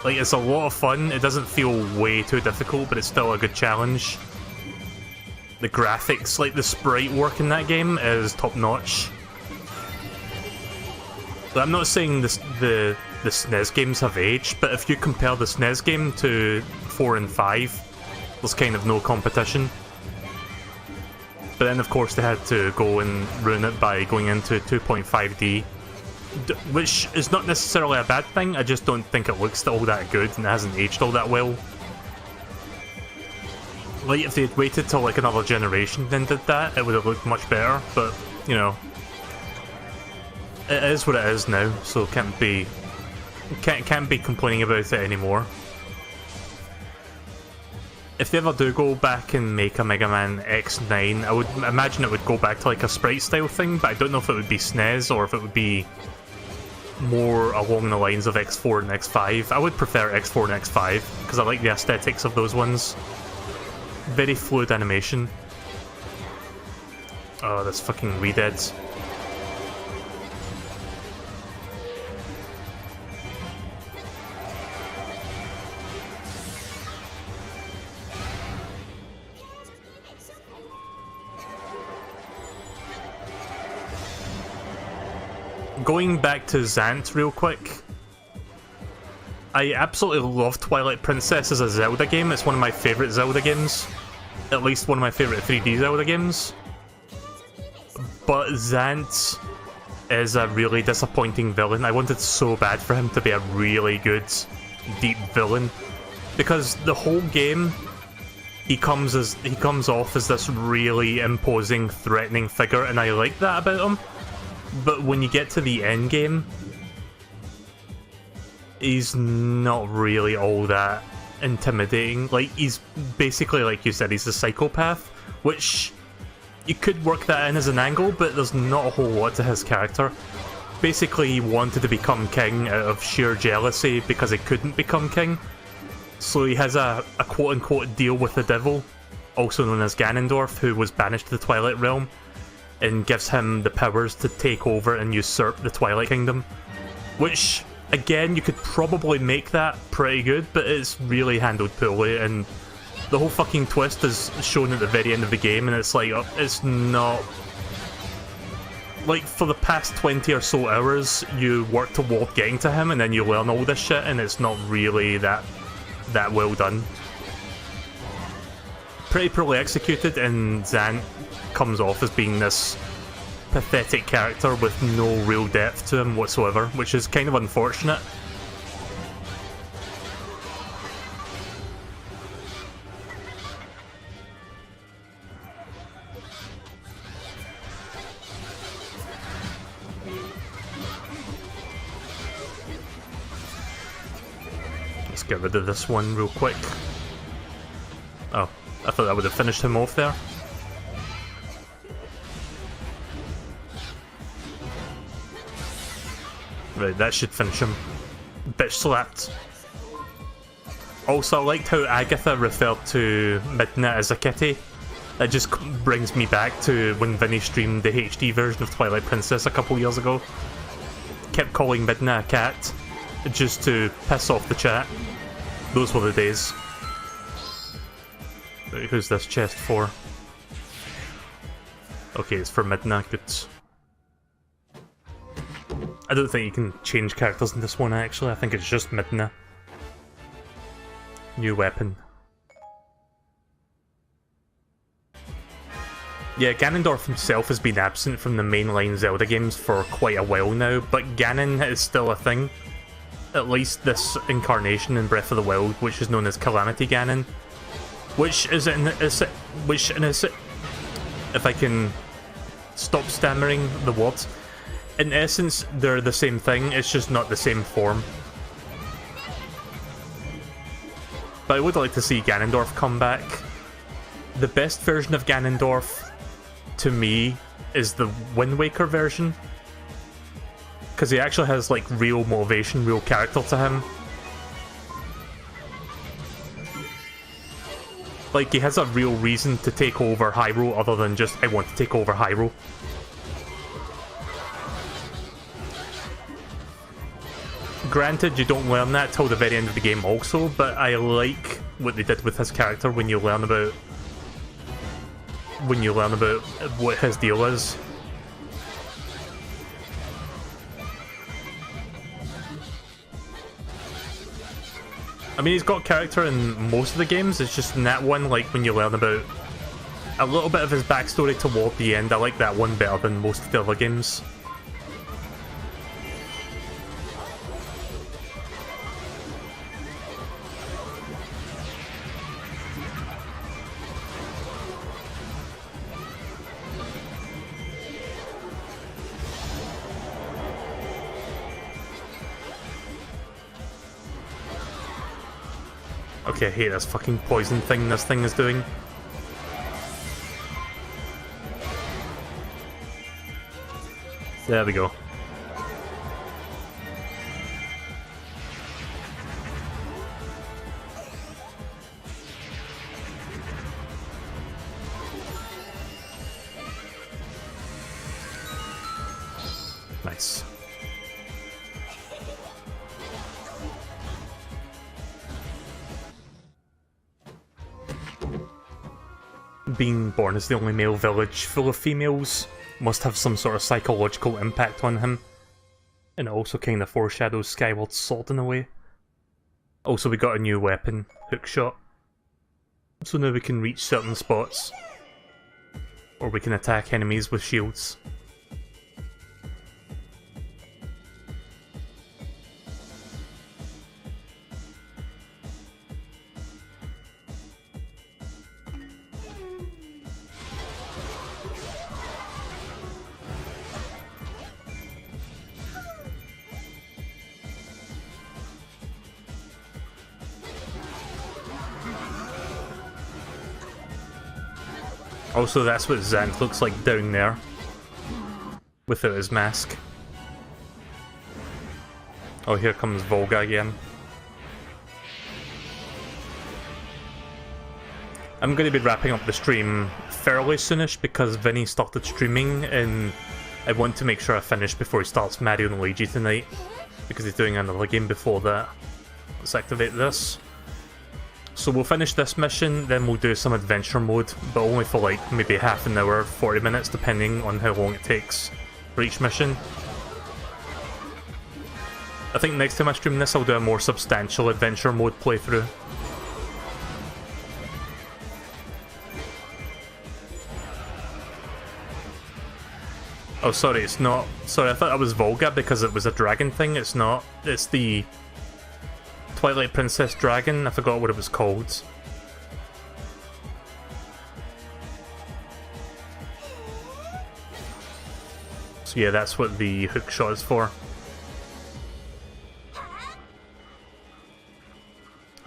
Like, it's a lot of fun, it doesn't feel way too difficult, but it's still a good challenge. The graphics, like the sprite work in that game is top notch. I'm not saying the SNES games have aged, but if you compare the SNES game to 4 and 5, there's kind of no competition. But then of course they had to go and ruin it by going into 2.5D, which is not necessarily a bad thing, I just don't think it looks all that good and it hasn't aged all that well. Like, if they'd waited till like another generation then did that, it would have looked much better, but, you know, it is what it is now, so can't be complaining about it anymore. if they ever do go back and make a Mega Man X9, I would imagine it would go back to like a sprite style thing, but I don't know if it would be SNES or if it would be more along the lines of X4 and X5. I would prefer X4 and X5 because I like the aesthetics of those ones. Very fluid animation. Oh, that's fucking Redeads. Going back to Zant real quick, I absolutely love Twilight Princess as a Zelda game. It's one of my favourite Zelda games. At least one of my favourite 3D Zelda games. But Zant is a really disappointing villain. I wanted so bad for him to be a really good, deep villain. Because the whole game, he comes off as this really imposing, threatening figure, and I like that about him. But when you get to the end game, he's not really all that intimidating. Like, he's basically, like you said, he's a psychopath, which you could work that in as an angle, but there's not a whole lot to his character. Basically, he wanted to become king out of sheer jealousy because he couldn't become king. So he has a quote-unquote deal with the devil, also known as Ganondorf, who was banished to the Twilight Realm, and gives him the powers to take over and usurp the Twilight Kingdom. Which, again, you could probably make that pretty good, but it's really handled poorly, and the whole fucking twist is shown at the very end of the game, and it's like, it's not... Like, for the past 20 or so hours, you work toward getting to him, and then you learn all this shit, and it's not really that well done. Pretty poorly executed, and Zant comes off as being this pathetic character with no real depth to him whatsoever, which is kind of unfortunate. Let's get rid of this one real quick. Oh, I thought that would have finished him off there. Right, that should finish him. Bitch slapped. Also, I liked how Agatha referred to Midna as a kitty. That just brings me back to when Vinny streamed the HD version of Twilight Princess a couple years ago. Kept calling Midna a cat, just to piss off the chat. Those were the days. Right, who's this chest for? Okay, it's for Midna, good. I don't think you can change characters in this one, actually. I think it's just Midna. New weapon. Yeah, Ganondorf himself has been absent from the mainline Zelda games for quite a while now, but Ganon is still a thing. At least this incarnation in Breath of the Wild, which is known as Calamity Ganon. If I can stop stammering the words. In essence, they're the same thing, it's just not the same form. But I would like to see Ganondorf come back. The best version of Ganondorf, to me, is the Wind Waker version. Because he actually has, like, real motivation, real character to him. Like, he has a real reason to take over Hyrule other than just, I want to take over Hyrule. Granted, you don't learn that till the very end of the game also, but I like what they did with his character when you learn about what his deal is. I mean, he's got character in most of the games, it's just in that one, like when you learn about a little bit of his backstory toward the end, I like that one better than most of the other games. Okay, I hate this fucking poison thing this thing is doing. There we go. Nice. Being born as the only male village full of females must have some sort of psychological impact on him. And it also kind of foreshadows Skyward Sword in a way. Also, we got a new weapon, Hookshot. So now we can reach certain spots. Or we can attack enemies with shields. Also, that's what Xanth looks like down there, without his mask. Oh, here comes Volga again. I'm going to be wrapping up the stream fairly soonish because Vinny started streaming and I want to make sure I finish before he starts Mario and Luigi tonight, because he's doing another game before that. Let's activate this. So we'll finish this mission, then we'll do some adventure mode, but only for like maybe half an hour, 40 minutes, depending on how long it takes for each mission. I think next time I stream this I'll do a more substantial adventure mode playthrough. Oh sorry, it's not. Sorry, I thought that was Volga because it was a dragon thing. It's not. It's the Twilight Princess Dragon, I forgot what it was called. So yeah, that's what the hookshot is for.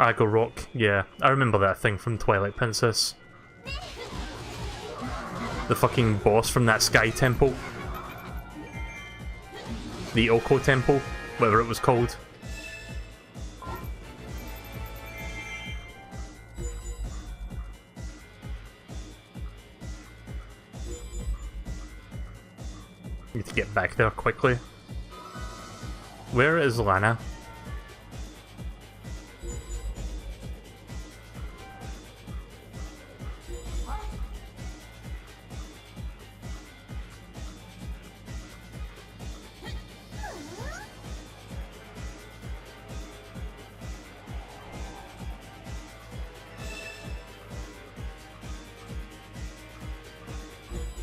Agro Rock, yeah, I remember that thing from Twilight Princess. The fucking boss from that Sky Temple. The Oko Temple, whatever it was called. Need to get back there quickly. Where is Lana?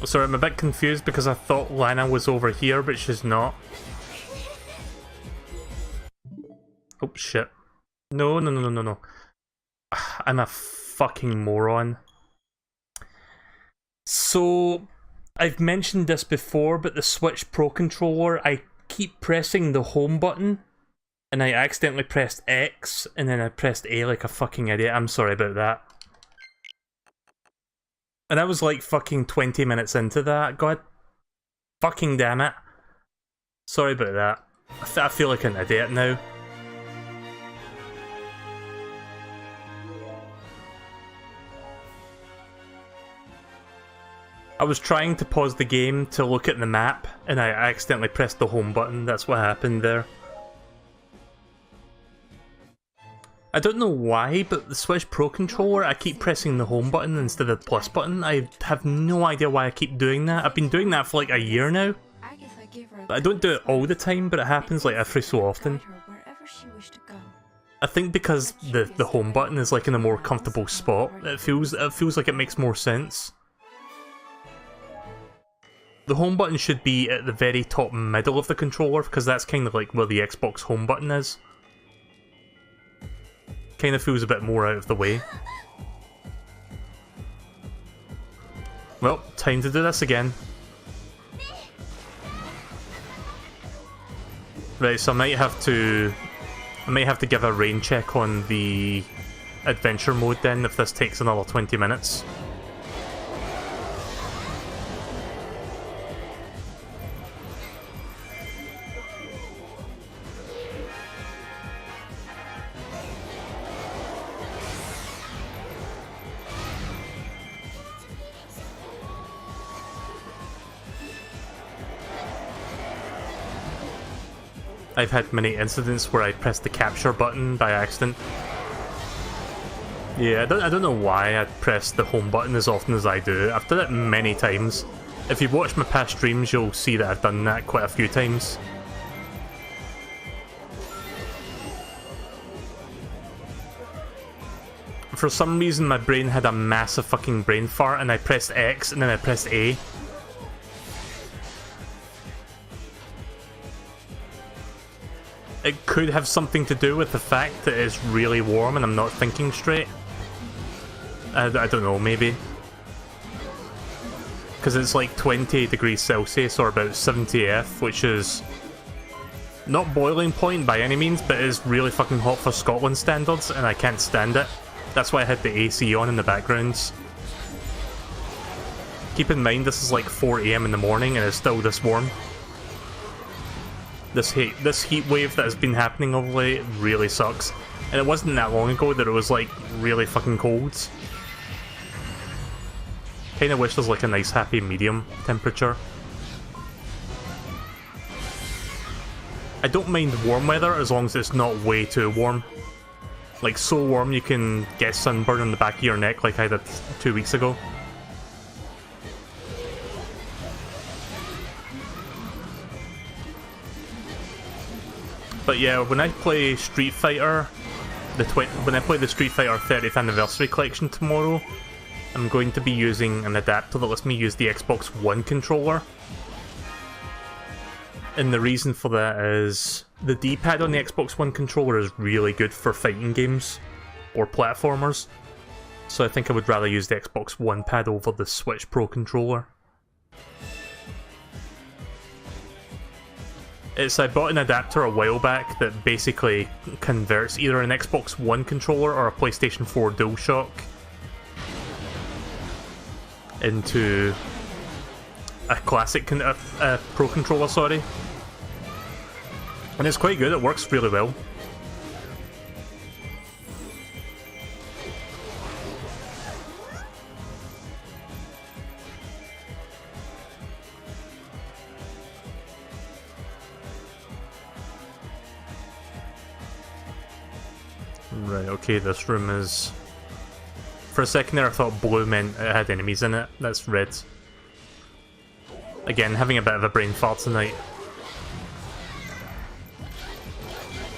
Sorry, I'm a bit confused because I thought Lana was over here, but she's not. Oh shit. No. I'm a fucking moron. So, I've mentioned this before, but the Switch Pro controller, I keep pressing the home button, and I accidentally pressed X, and then I pressed A like a fucking idiot. I'm sorry about that. And I was like fucking 20 minutes into that. God fucking damn it. Sorry about that. I feel like an idiot now. I was trying to pause the game to look at the map, and I accidentally pressed the home button. That's what happened there. I don't know why, but the Switch Pro controller, I keep pressing the home button instead of the plus button. I have no idea why I keep doing that. I've been doing that for like a year now. But I don't do it all the time, but it happens like every so often. I think because the home button is like in a more comfortable spot, it feels like it makes more sense. The home button should be at the very top middle of the controller, because that's kind of like where the Xbox home button is. Kind of feels a bit more out of the way. Well, time to do this again. Right, so I might have to give a rain check on the adventure mode then if this takes another 20 minutes. I've had many incidents where I pressed the capture button by accident. Yeah, I don't know why I press the home button as often as I do. I've done it many times. If you've watched my past streams, you'll see that I've done that quite a few times. For some reason my brain had a massive fucking brain fart and I pressed X and then I pressed A. It could have something to do with the fact that it's really warm and I'm not thinking straight. I don't know, maybe. Because it's like 20 degrees Celsius or about 70 F, which is not boiling point by any means, but is really fucking hot for Scotland standards, and I can't stand it. That's why I had the AC on in the backgrounds. Keep in mind this is like 4 AM in the morning and it's still this warm. This heat wave that has been happening of late really sucks. And it wasn't that long ago that it was like really fucking cold. Kinda wish there's like a nice happy medium temperature. I don't mind warm weather as long as it's not way too warm. Like so warm you can get sunburn on the back of your neck like I did 2 weeks ago. But yeah, when I play Street Fighter, when I play the Street Fighter 30th Anniversary Collection tomorrow, I'm going to be using an adapter that lets me use the Xbox One controller. And the reason for that is the D-pad on the Xbox One controller is really good for fighting games or platformers. So I think I would rather use the Xbox One pad over the Switch Pro controller. I bought an adapter a while back that basically converts either an Xbox One controller or a PlayStation 4 DualShock into a classic Pro controller, sorry. And it's quite good, it works really well. Right, okay, this room is... For a second there I thought blue meant it had enemies in it. That's red. Again, having a bit of a brain fart tonight.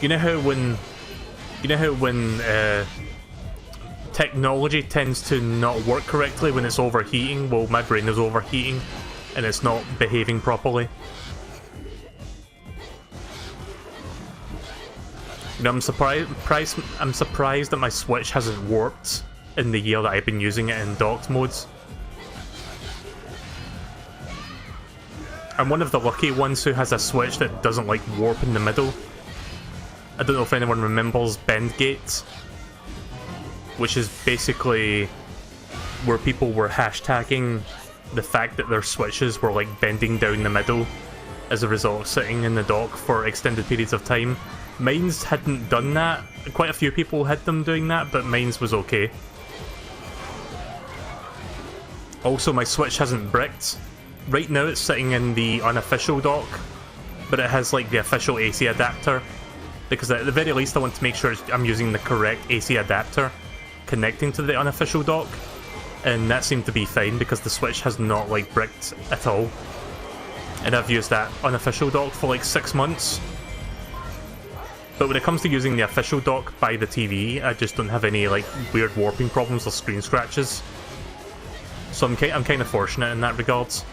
You know how when technology tends to not work correctly when it's overheating? Well, my brain is overheating and it's not behaving properly. You know, I'm surprised that my Switch hasn't warped in the year that I've been using it in docked modes. I'm one of the lucky ones who has a Switch that doesn't like warp in the middle. I don't know if anyone remembers Bendgate, which is basically where people were hashtagging the fact that their Switches were like bending down the middle as a result of sitting in the dock for extended periods of time. Mine's hadn't done that. Quite a few people had them doing that, but mine's was okay. Also, my Switch hasn't bricked. Right now it's sitting in the unofficial dock, but it has like the official AC adapter. Because at the very least I want to make sure I'm using the correct AC adapter connecting to the unofficial dock. And that seemed to be fine because the Switch has not like bricked at all. And I've used that unofficial dock for like 6 months. But when it comes to using the official dock by the TV, I just don't have any like weird warping problems or screen scratches. So I'm kind of fortunate in that regards.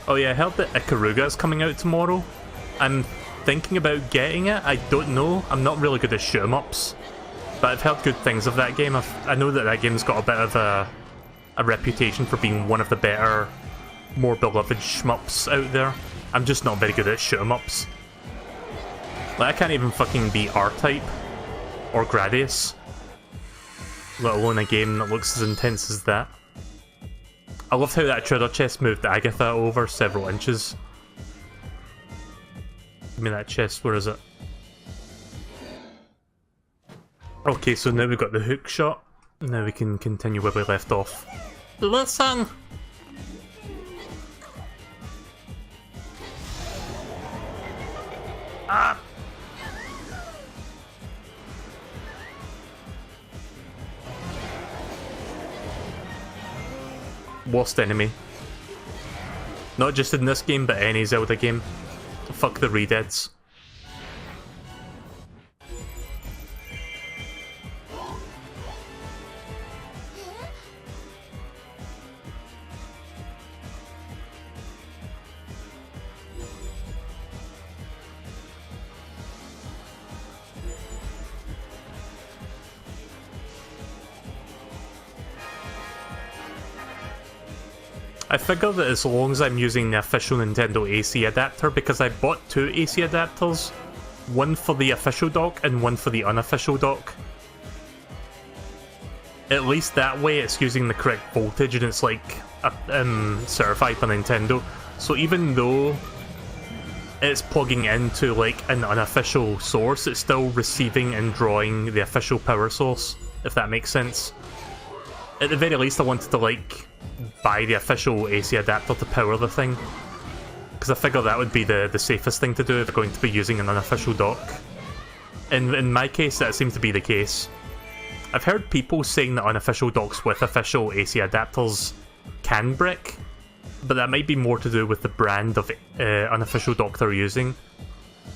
Oh yeah, I heard that Ikaruga is coming out tomorrow. I'm thinking about getting it. I don't know. I'm not really good at shoot-em-ups, but I've heard good things of that game. I know that that game's got a bit of a reputation for being one of the better, more beloved shmups out there. I'm just not very good at shoot-em-ups. Like, I can't even fucking beat R-Type or Gradius, let alone a game that looks as intense as that. I loved how that treasure chest moved Agatha over several inches. Give me that chest, where is it? Okay, so now we've got the hook shot. Now we can continue where we left off. Listen! Ah! Worst enemy. Not just in this game, but any Zelda game. Fuck the Redeads. I figure that as long as I'm using the official Nintendo AC adapter, because I bought two AC adapters, one for the official dock and one for the unofficial dock. At least that way it's using the correct voltage and it's like certified by Nintendo. So even though it's plugging into like an unofficial source, it's still receiving and drawing the official power source, if that makes sense. At the very least I wanted to like buy the official AC adapter to power the thing, because I figure that would be the safest thing to do if you're going to be using an unofficial dock. And in my case, that seems to be the case. I've heard people saying that unofficial docks with official AC adapters can brick, but that might be more to do with the brand of unofficial dock they're using,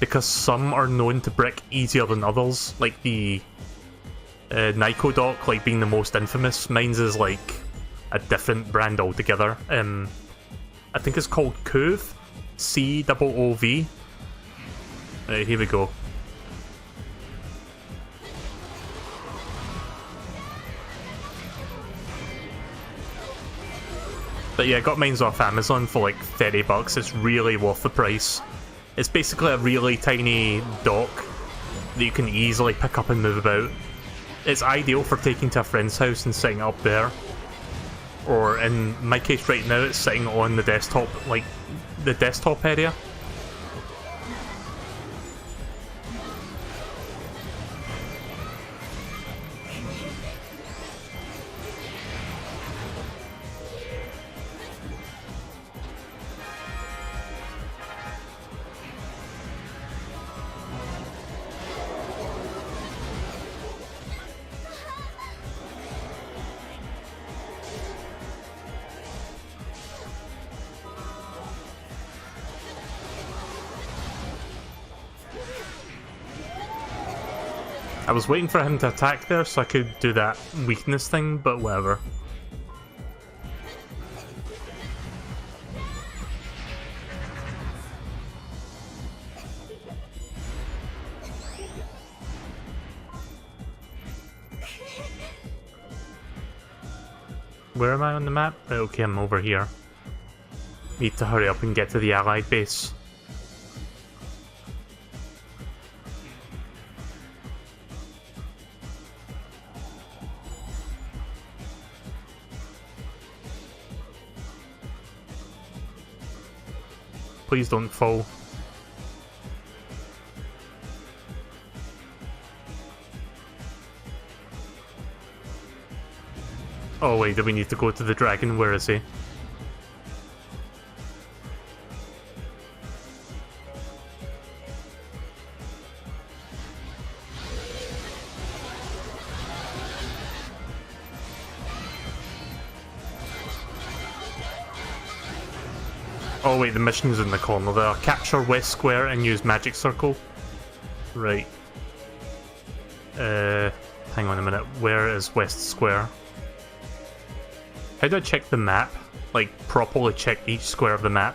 because some are known to brick easier than others, like the Nyko dock, like being the most infamous. Mine's is like a different brand altogether. I think it's called Cove, C-O-O-V. Right, here we go. But yeah, I got mine off Amazon for like $30. It's really worth the price. It's basically a really tiny dock that you can easily pick up and move about. It's ideal for taking to a friend's house and setting it up there. Or in my case right now, it's sitting on the desktop, like the desktop area. I was waiting for him to attack there so I could do that weakness thing, but whatever. Where am I on the map? Okay, I'm over here. Need to hurry up and get to the allied base. Please don't fall. Oh wait, do we need to go to the dragon? Where is he? Oh wait, the mission's in the corner there. Capture West Square and use Magic Circle. Right. Hang on a minute. Where is West Square? How do I check the map? Like, properly check each square of the map?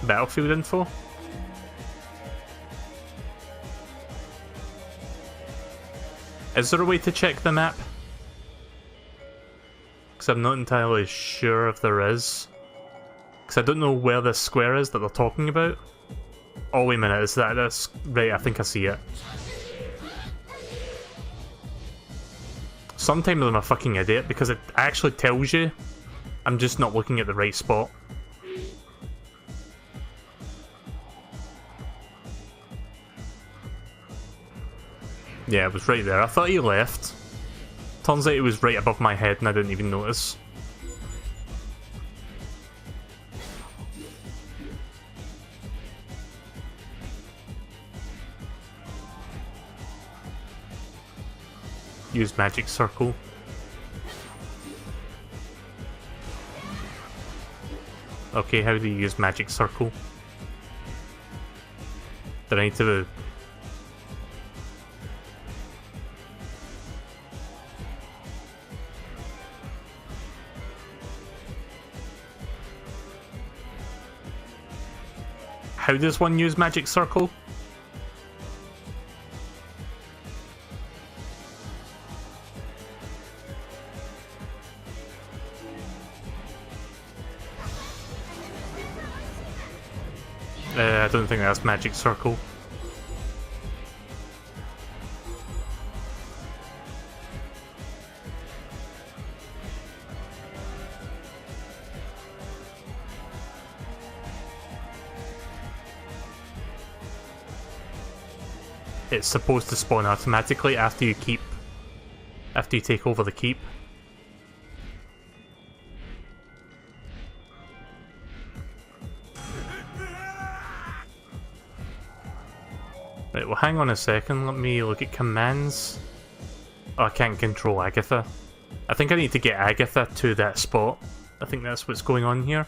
Battlefield info? Is there a way to check the map? because I'm not entirely sure if there is. Because I don't know where this square is that they're talking about. Oh, wait a minute, is that this? Right, I think I see it. Sometimes I'm a fucking idiot because it actually tells you. I'm just not looking at the right spot. Yeah, it was right there. I thought he left. Turns out it was right above my head and I didn't even notice. Use magic circle. Okay, how do you use magic circle? Did I need to... How does one use magic circle? I don't think that's magic circle. It's supposed to spawn automatically after you take over the keep. Right, well hang on a second, let me look at commands. Oh, I can't control Agatha. I think I need to get Agatha to that spot. I think that's what's going on here.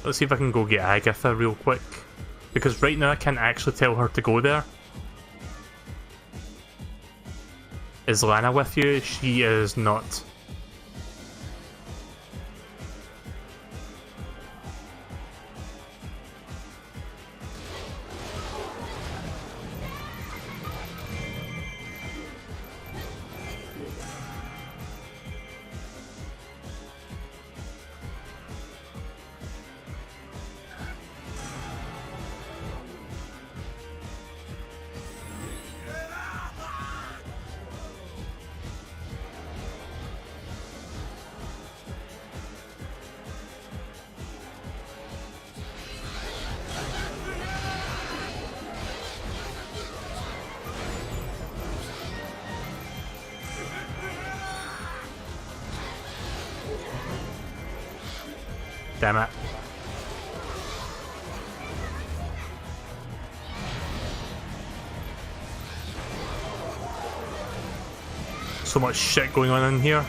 Let's see if I can go get Agatha real quick. Because right now I can't actually tell her to go there. Is Lana with you? She is not. Damn it. So much shit going on in here.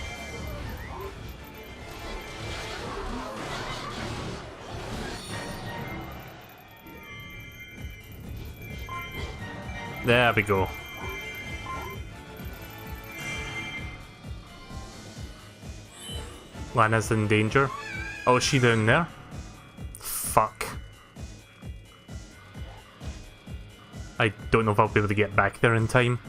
There we go. Lana's in danger. Oh, is she down there? Fuck. I don't know if I'll be able to get back there in time.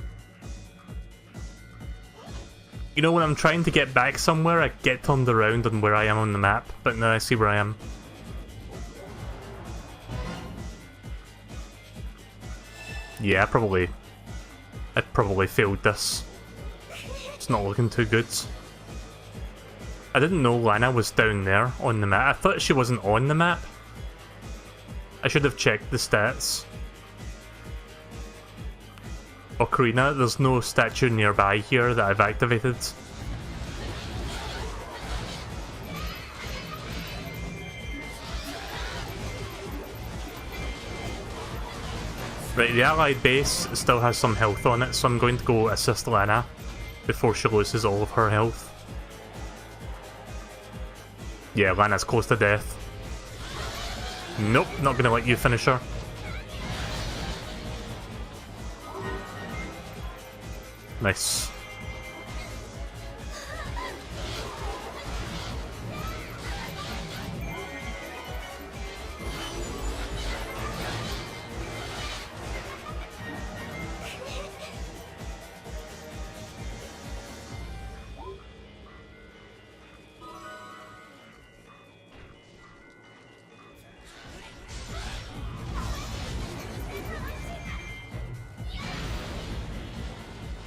You know, when I'm trying to get back somewhere, I get turned around on where I am on the map, but now I see where I am. Yeah, I probably failed this. It's not looking too good. I didn't know Lana was down there on the map. I thought she wasn't on the map. I should have checked the stats. Ocarina, there's no statue nearby here that I've activated. Right, the allied base still has some health on it, so I'm going to go assist Lana before she loses all of her health. Yeah, Lana's close to death. Nope, not gonna let you finish her. Nice.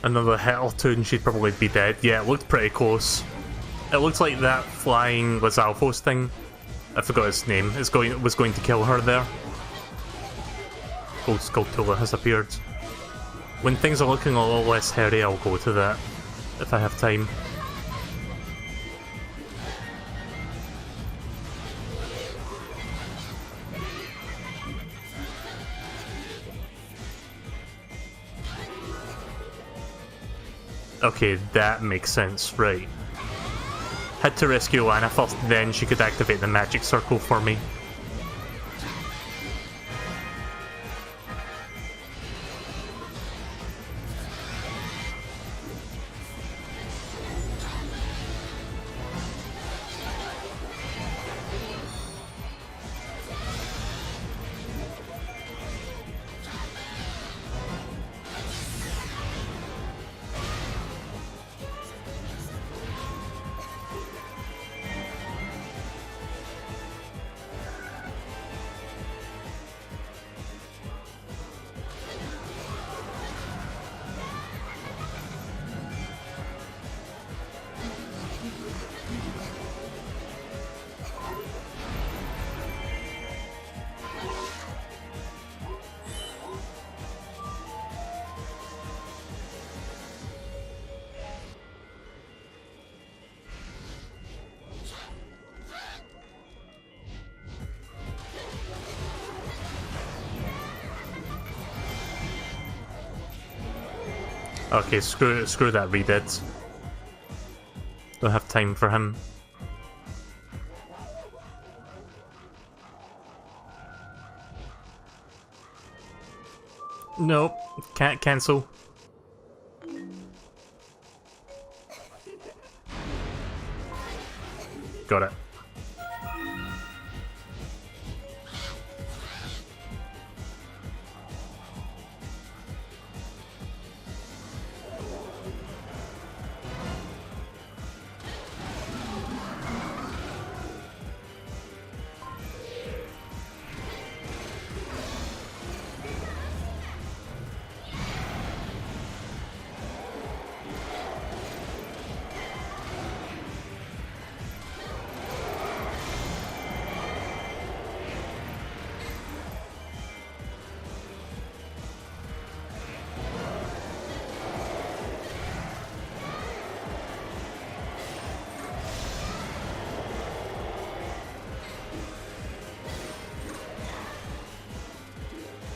Another hit or two and she'd probably be dead. Yeah, it looked pretty close. It looked like that flying Lizalfos thing, I forgot his name, was going to kill her there. Gold Skulltula has appeared. When things are looking a little less hairy, I'll go to that, if I have time. Okay, that makes sense, right. Had to rescue Lana first, then she could activate the magic circle for me. Okay, screw that redid. Don't have time for him. Nope, can't cancel. Got it.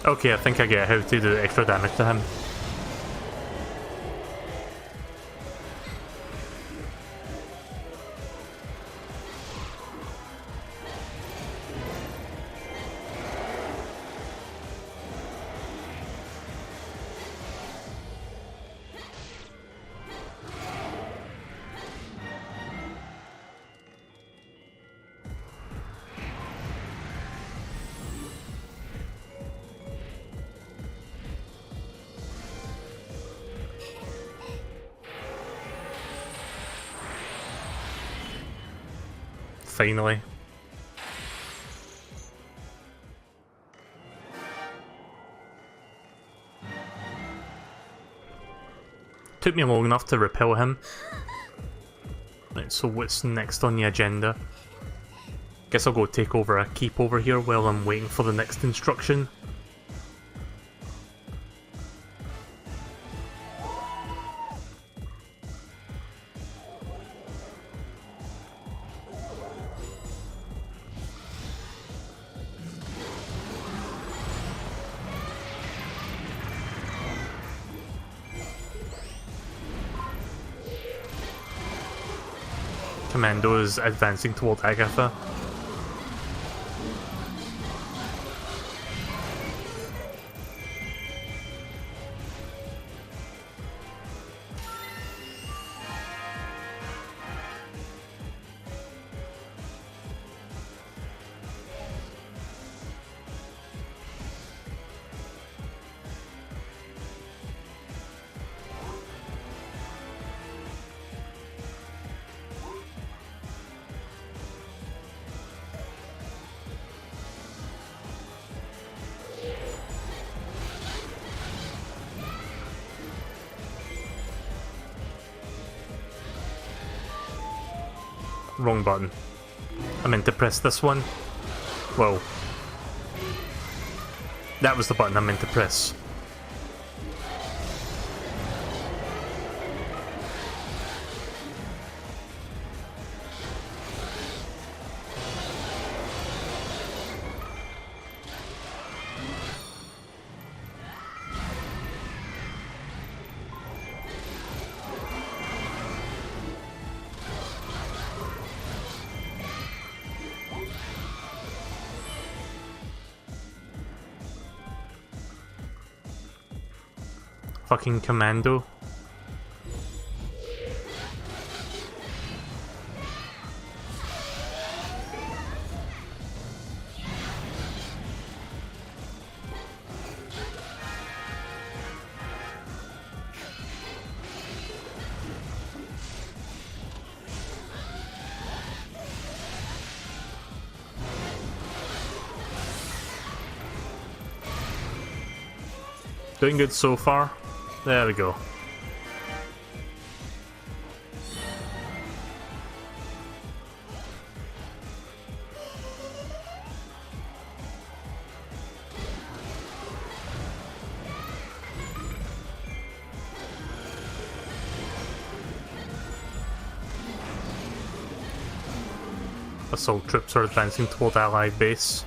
Okay, I think I get how to do extra damage to him. Finally. Took me long enough to repel him. Right, so what's next on the agenda? Guess I'll go take over a keep over here while I'm waiting for the next instruction. Commando is advancing toward Agatha. wrong button. I meant to press this one. Whoa. That was the button I meant to press. Fucking commando. Doing good so far. There we go. Assault troops are advancing toward Allied base.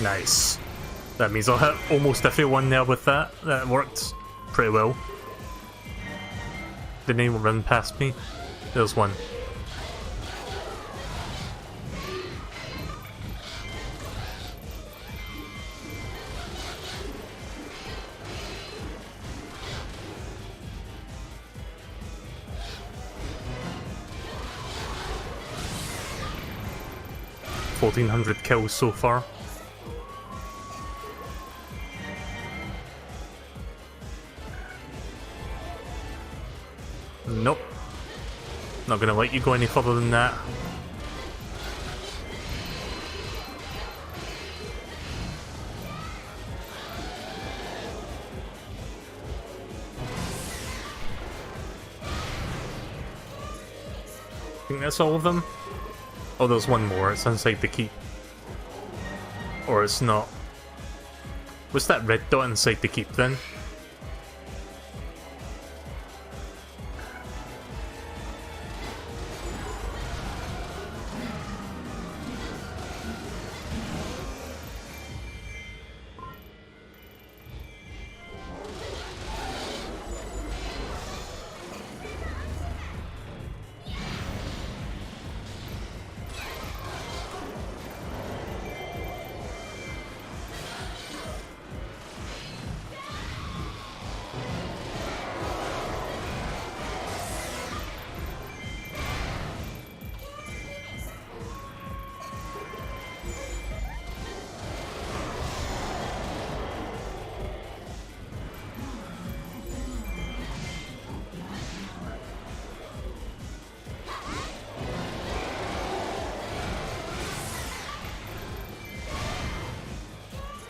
Nice. That means I'll hit almost everyone there with that. That worked pretty well. Didn't even run past me. There's one. $1,400 kills so far. Nope. Not gonna let you go any further than that. I think that's all of them. Oh, there's one more. It's inside the keep. Or it's not. What's that red dot inside the keep then?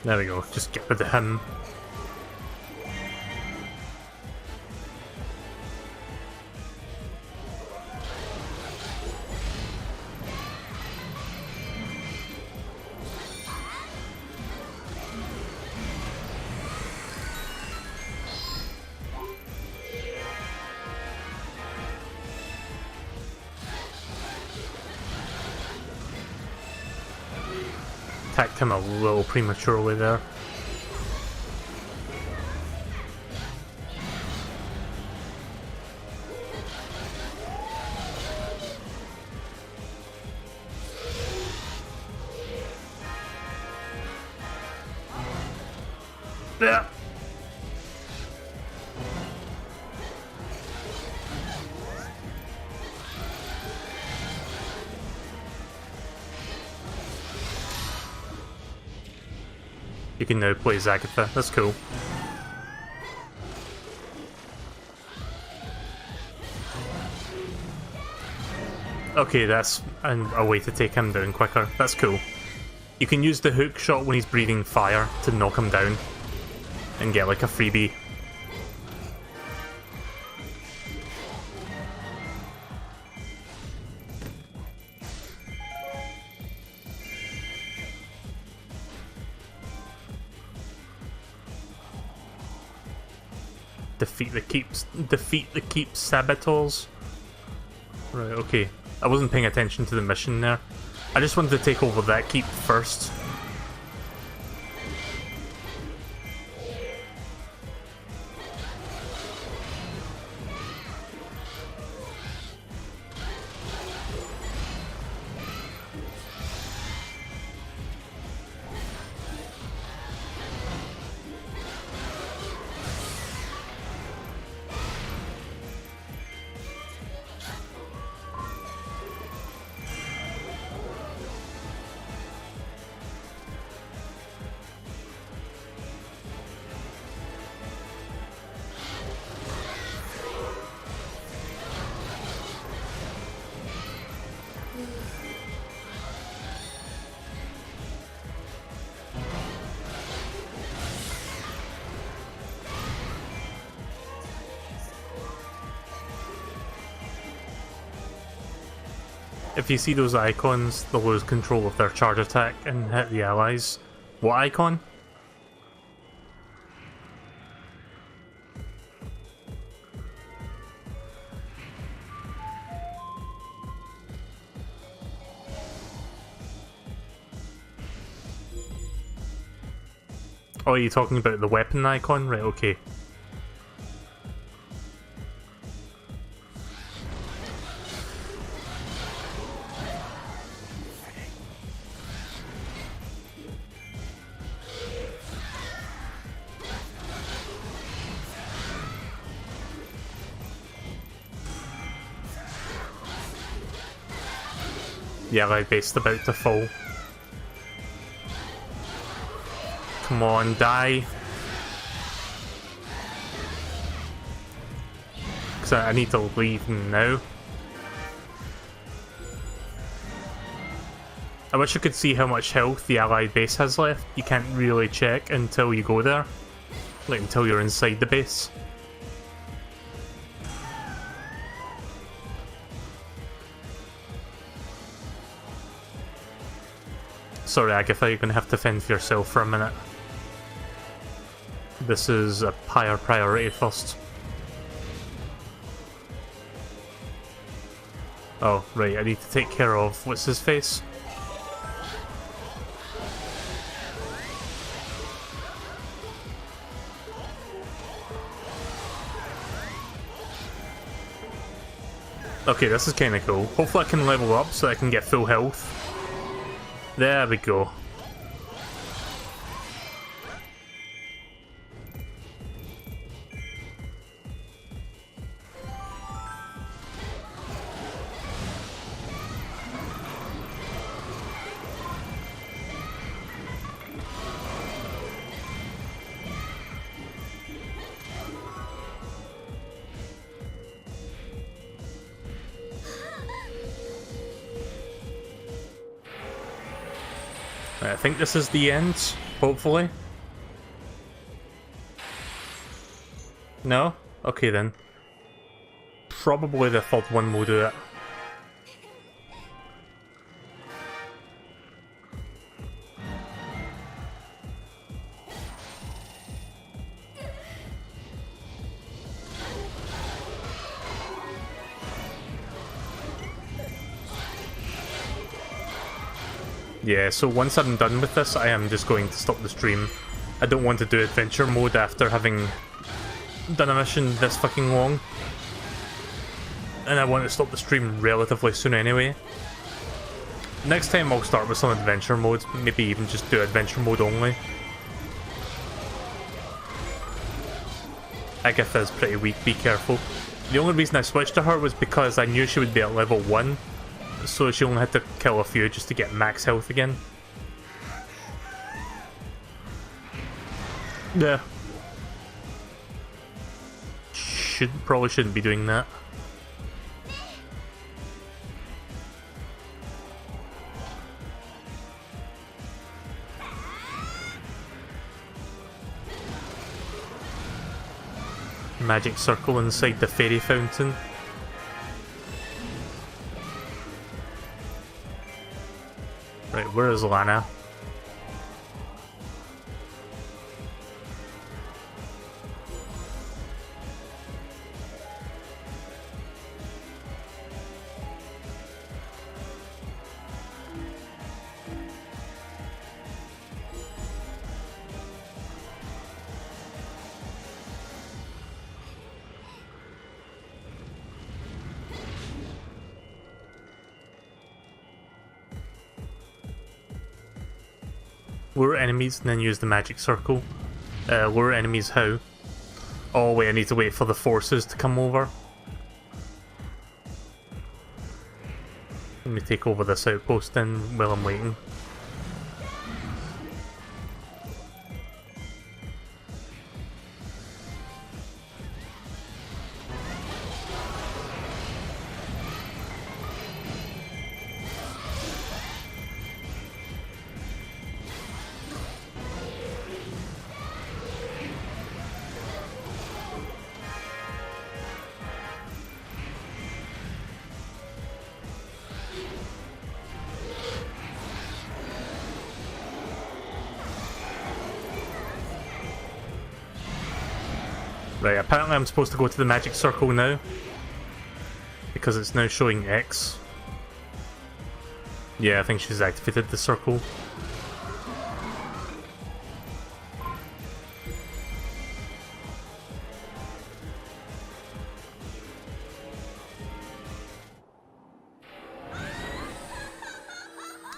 There we go, just get rid of him. Attacked him a little prematurely there. Yeah. You can now play Zagatha, that's cool. Okay, that's a way to take him down quicker, that's cool. You can use the hook shot when he's breathing fire to knock him down and get like a freebie. Defeat the keep saboteurs. Right, okay. I wasn't paying attention to the mission there. I just wanted to take over that keep first. If you see those icons, they'll lose control of their charge attack and hit the allies. What icon? Oh, are you talking about the weapon icon? Right, okay. The allied base is about to fall. Come on, die. Because I need to leave now. I wish I could see how much health the allied base has left. You can't really check until you go there. Like, until you're inside the base. Sorry, Agatha, you're going to have to fend for yourself for a minute. This is a higher priority first. Oh, right, I need to take care of what's his face? Okay, this is kinda cool. Hopefully I can level up so I can get full health. There we go. I think this is the end, hopefully. No? Okay then. Probably the third one will do it. Yeah, so once I'm done with this, I am just going to stop the stream. I don't want to do adventure mode after having done a mission this fucking long. And I want to stop the stream relatively soon anyway. Next time I'll start with some adventure mode, maybe even just do adventure mode only. Agatha's pretty weak, be careful. The only reason I switched to her was because I knew she would be at level 1, so she only had to kill a few just to get max health again. Yeah. Probably shouldn't be doing that. Magic circle inside the fairy fountain. Right, where is Lana? Lure enemies and then use the magic circle. Lure enemies how? Oh wait, I need to wait for the forces to come over. Let me take over this outpost then while I'm waiting. Right, apparently I'm supposed to go to the magic circle now, because it's now showing X. Yeah, I think she's activated the circle.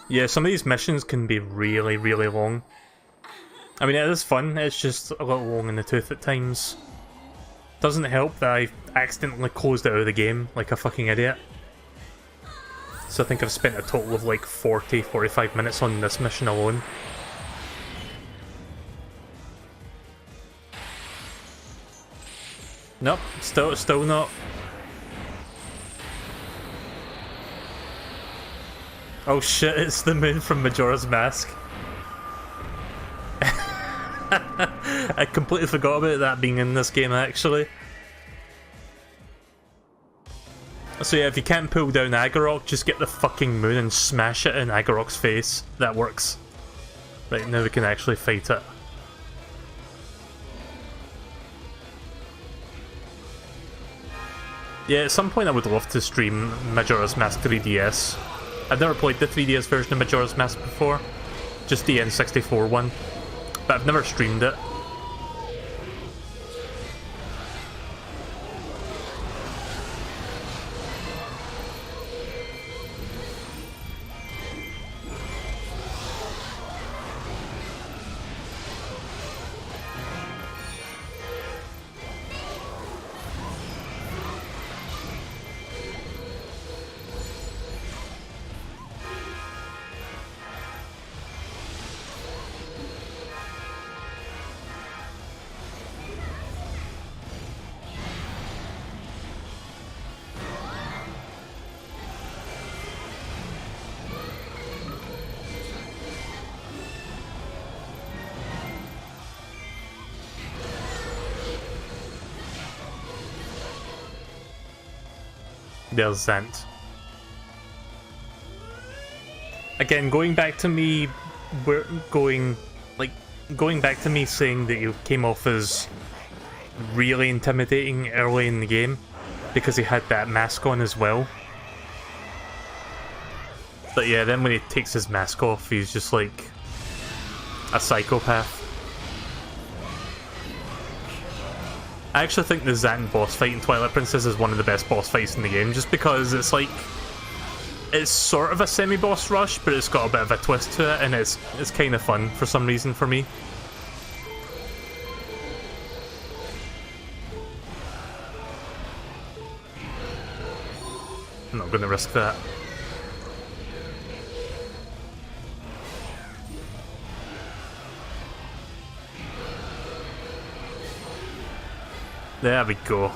Yeah, some of these missions can be really, really long. I mean, it is fun, it's just a little long in the tooth at times. Doesn't help that I accidentally closed out of the game like a fucking idiot. So I think I've spent a total of like 40-45 minutes on this mission alone. Nope, still not. Oh shit, it's the moon from Majora's Mask. I completely forgot about that being in this game, actually. So yeah, if you can't pull down Agarok, just get the fucking moon and smash it in Agarok's face. That works. Right, now we can actually fight it. Yeah, at some point I would love to stream Majora's Mask 3DS. I've never played the 3DS version of Majora's Mask before, just the N64 one, but I've never streamed it. There's Zant. Again, going back to me saying that you came off as really intimidating early in the game because he had that mask on as well. But yeah, then when he takes his mask off, he's just like a psychopath. I actually think the Zatin boss fight in Twilight Princess is one of the best boss fights in the game, just because it's like, it's sort of a semi-boss rush, but it's got a bit of a twist to it, and it's kind of fun for some reason for me. I'm not going to risk that. There we go.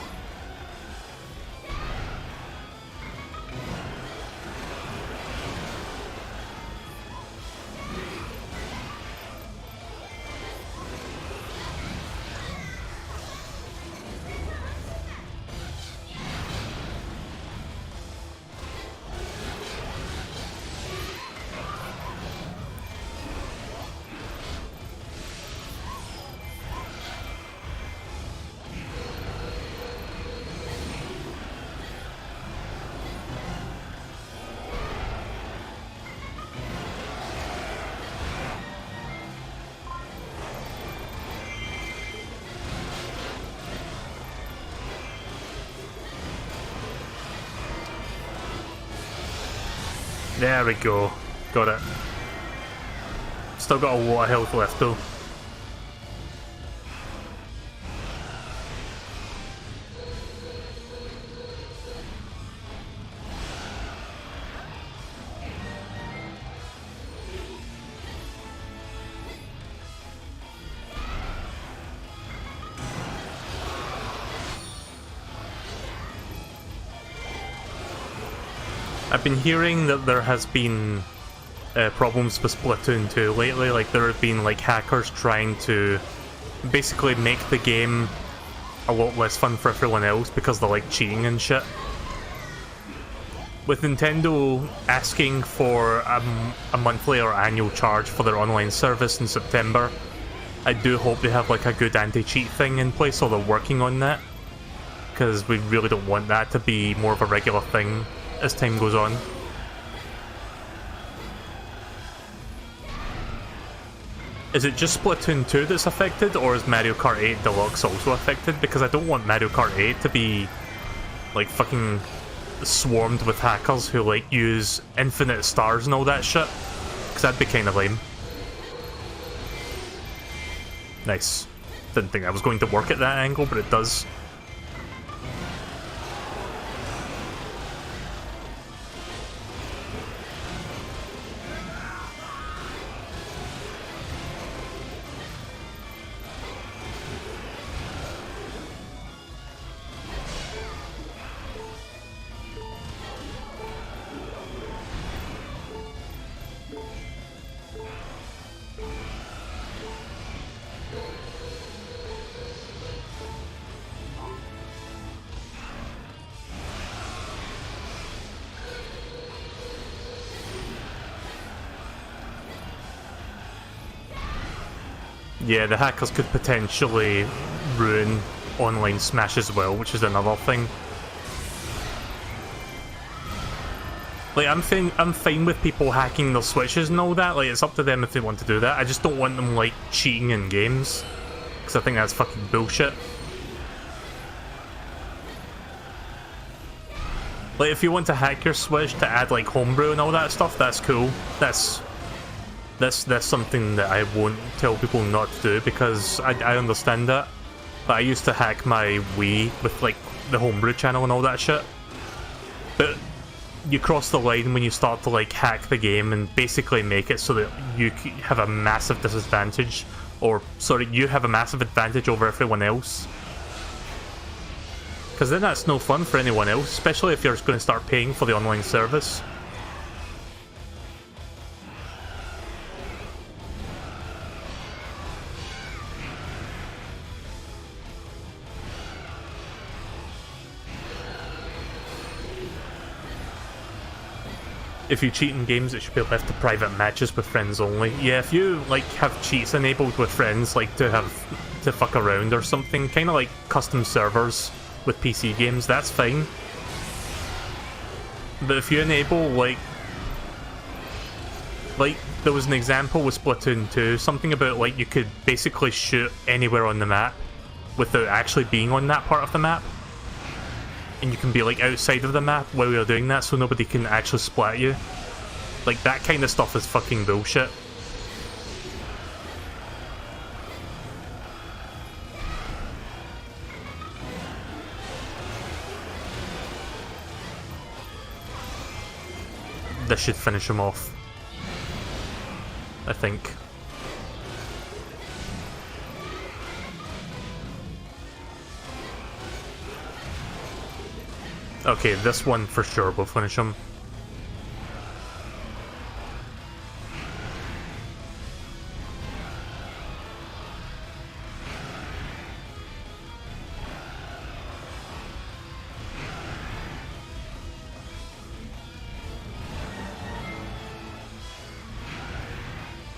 There we go. Got it. Still got a lot of health left though. I've been hearing that there has been problems with Splatoon 2 lately, like there have been like hackers trying to basically make the game a lot less fun for everyone else because they're like cheating and shit. With Nintendo asking for a monthly or annual charge for their online service in September, I do hope they have like a good anti-cheat thing in place, or they're working on that, because we really don't want that to be more of a regular thing as time goes on. Is it just Splatoon 2 that's affected, or is Mario Kart 8 Deluxe also affected? Because I don't want Mario Kart 8 to be like fucking swarmed with hackers who like use infinite stars and all that shit, because that'd be kind of lame. Nice. Didn't think I was going to work at that angle, but it does. Yeah, the hackers could potentially ruin online Smash as well, which is another thing. Like, I'm fine with people hacking their Switches and all that, like, it's up to them if they want to do that. I just don't want them, like, cheating in games, because I think that's fucking bullshit. Like, if you want to hack your Switch to add, like, homebrew and all that stuff, that's cool. That's something that I won't tell people not to do, because I understand that. But I used to hack my Wii with like the homebrew channel and all that shit. But you cross the line when you start to like hack the game and basically make it so that you have a massive disadvantage, or sorry, you have a massive advantage over everyone else. Because then that's no fun for anyone else, especially if you're going to start paying for the online service. If you cheat in games, it should be left to private matches with friends only. Yeah, if you like have cheats enabled with friends, like to fuck around or something, kind of like custom servers with PC games, that's fine. But if you enable like Like, there was an example with Splatoon 2, something about, like, you could basically shoot anywhere on the map without actually being on that part of the map. And you can be, like, outside of the map while you're doing that, so nobody can actually splat you. Like, that kind of stuff is fucking bullshit. This should finish him off, I think. Okay, this one for sure will finish him.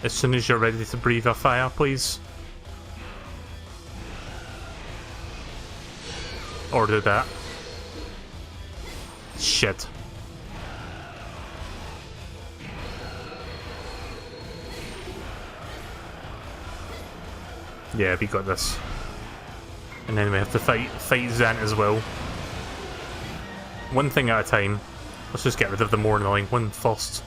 As soon as you're ready to breathe a fire, please. Or do that. Shit. Yeah, we got this. And then we have to fight Zant as well. One thing at a time. Let's just get rid of the more annoying one first.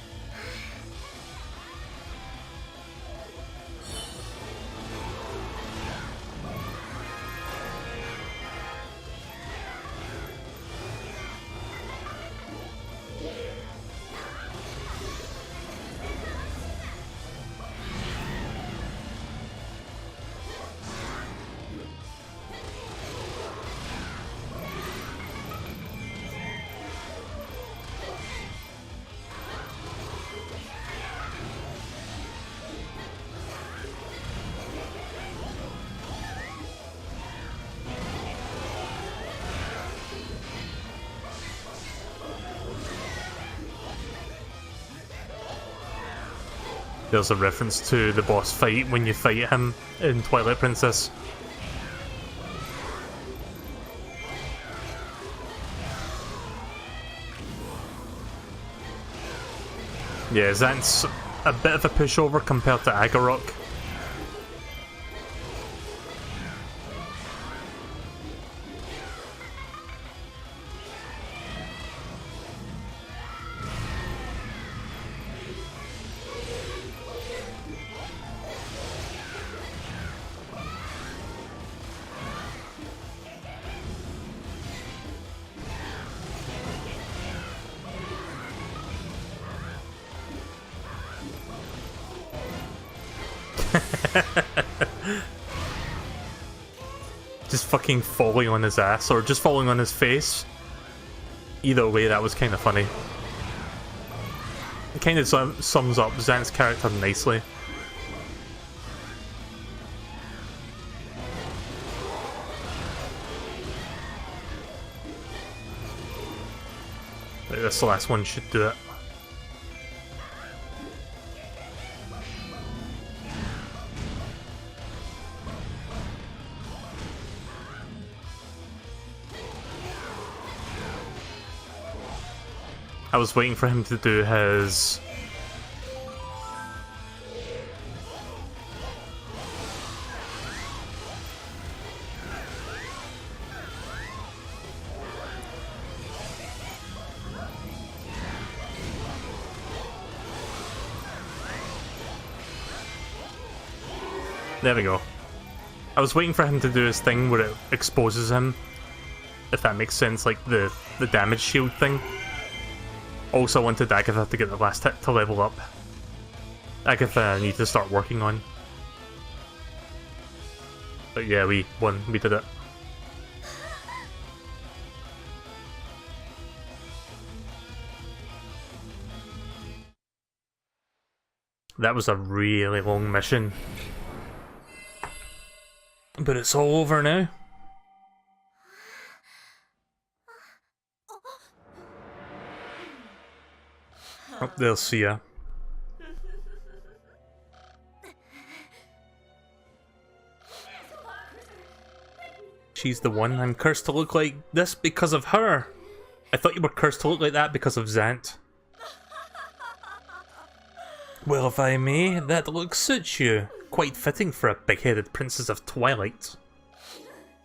There's a reference to the boss fight when you fight him in Twilight Princess. Yeah, Zant's a bit of a pushover compared to Agarok. Just fucking falling on his ass, or just falling on his face. Either way, that was kind of funny. It kind of sums up Zant's character nicely. Like, this last one should do it. I was waiting for him to do his... There we go. I was waiting for him to do his thing where it exposes him, if that makes sense, like the damage shield thing. Also wanted Agatha to get the last hit to level up. Agatha I need to start working on. But yeah, we won. We did it. That was a really long mission. But it's all over now. Oh, they'll see ya. She's the one. I'm cursed to look like this because of her. I thought you were cursed to look like that because of Zant. Well, if I may, that look suits you. Quite fitting for a big-headed princess of Twilight.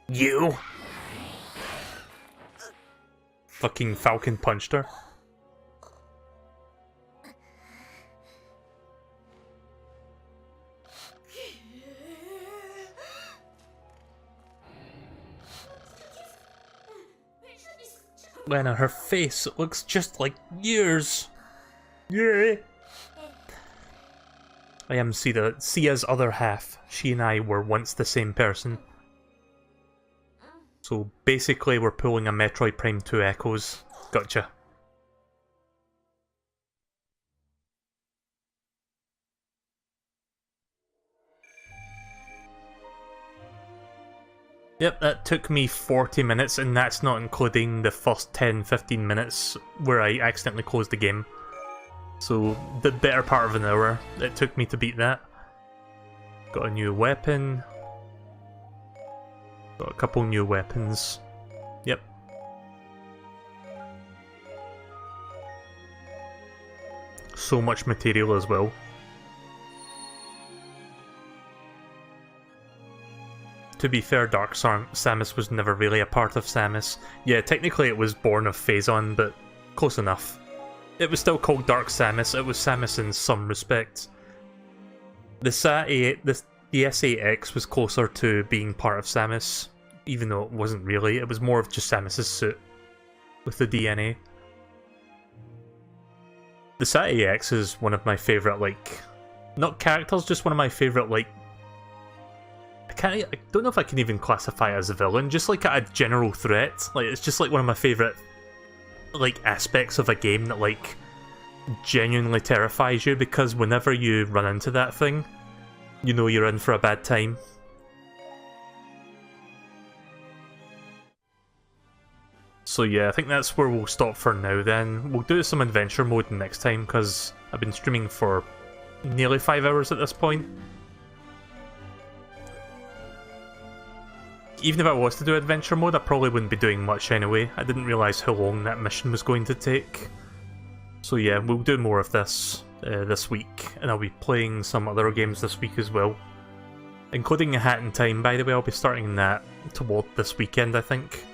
You! Fucking Falcon punched her. Lena, her face looks just like yours. Yeah. I am Sia's other half. She and I were once the same person. So basically we're pulling a Metroid Prime 2 Echoes. Gotcha. Yep, that took me 40 minutes, and that's not including the first 10-15 minutes where I accidentally closed the game. So, the better part of an hour it took me to beat that. Got a new weapon. Got a couple new weapons. Yep. So much material as well. To be fair, Dark Samus was never really a part of Samus. Yeah, technically it was born of Phazon, but close enough. It was still called Dark Samus, it was Samus in some respects. The S8X was closer to being part of Samus, even though it wasn't really, it was more of just Samus's suit with the DNA. The SAT-AX is one of my favourite, like, not characters, just one of my favourite, like, I don't know if I can even classify it as a villain, just like a general threat. Like, it's just like one of my favourite, like, aspects of a game that, like, genuinely terrifies you, because whenever you run into that thing, you know you're in for a bad time. So yeah, I think that's where we'll stop for now then. We'll do some adventure mode next time, because I've been streaming for nearly 5 hours at this point. Even if I was to do adventure mode, I probably wouldn't be doing much anyway. I didn't realise how long that mission was going to take. So yeah, we'll do more of this this week, and I'll be playing some other games this week as well. Including A Hat in Time, by the way. I'll be starting that toward this weekend, I think.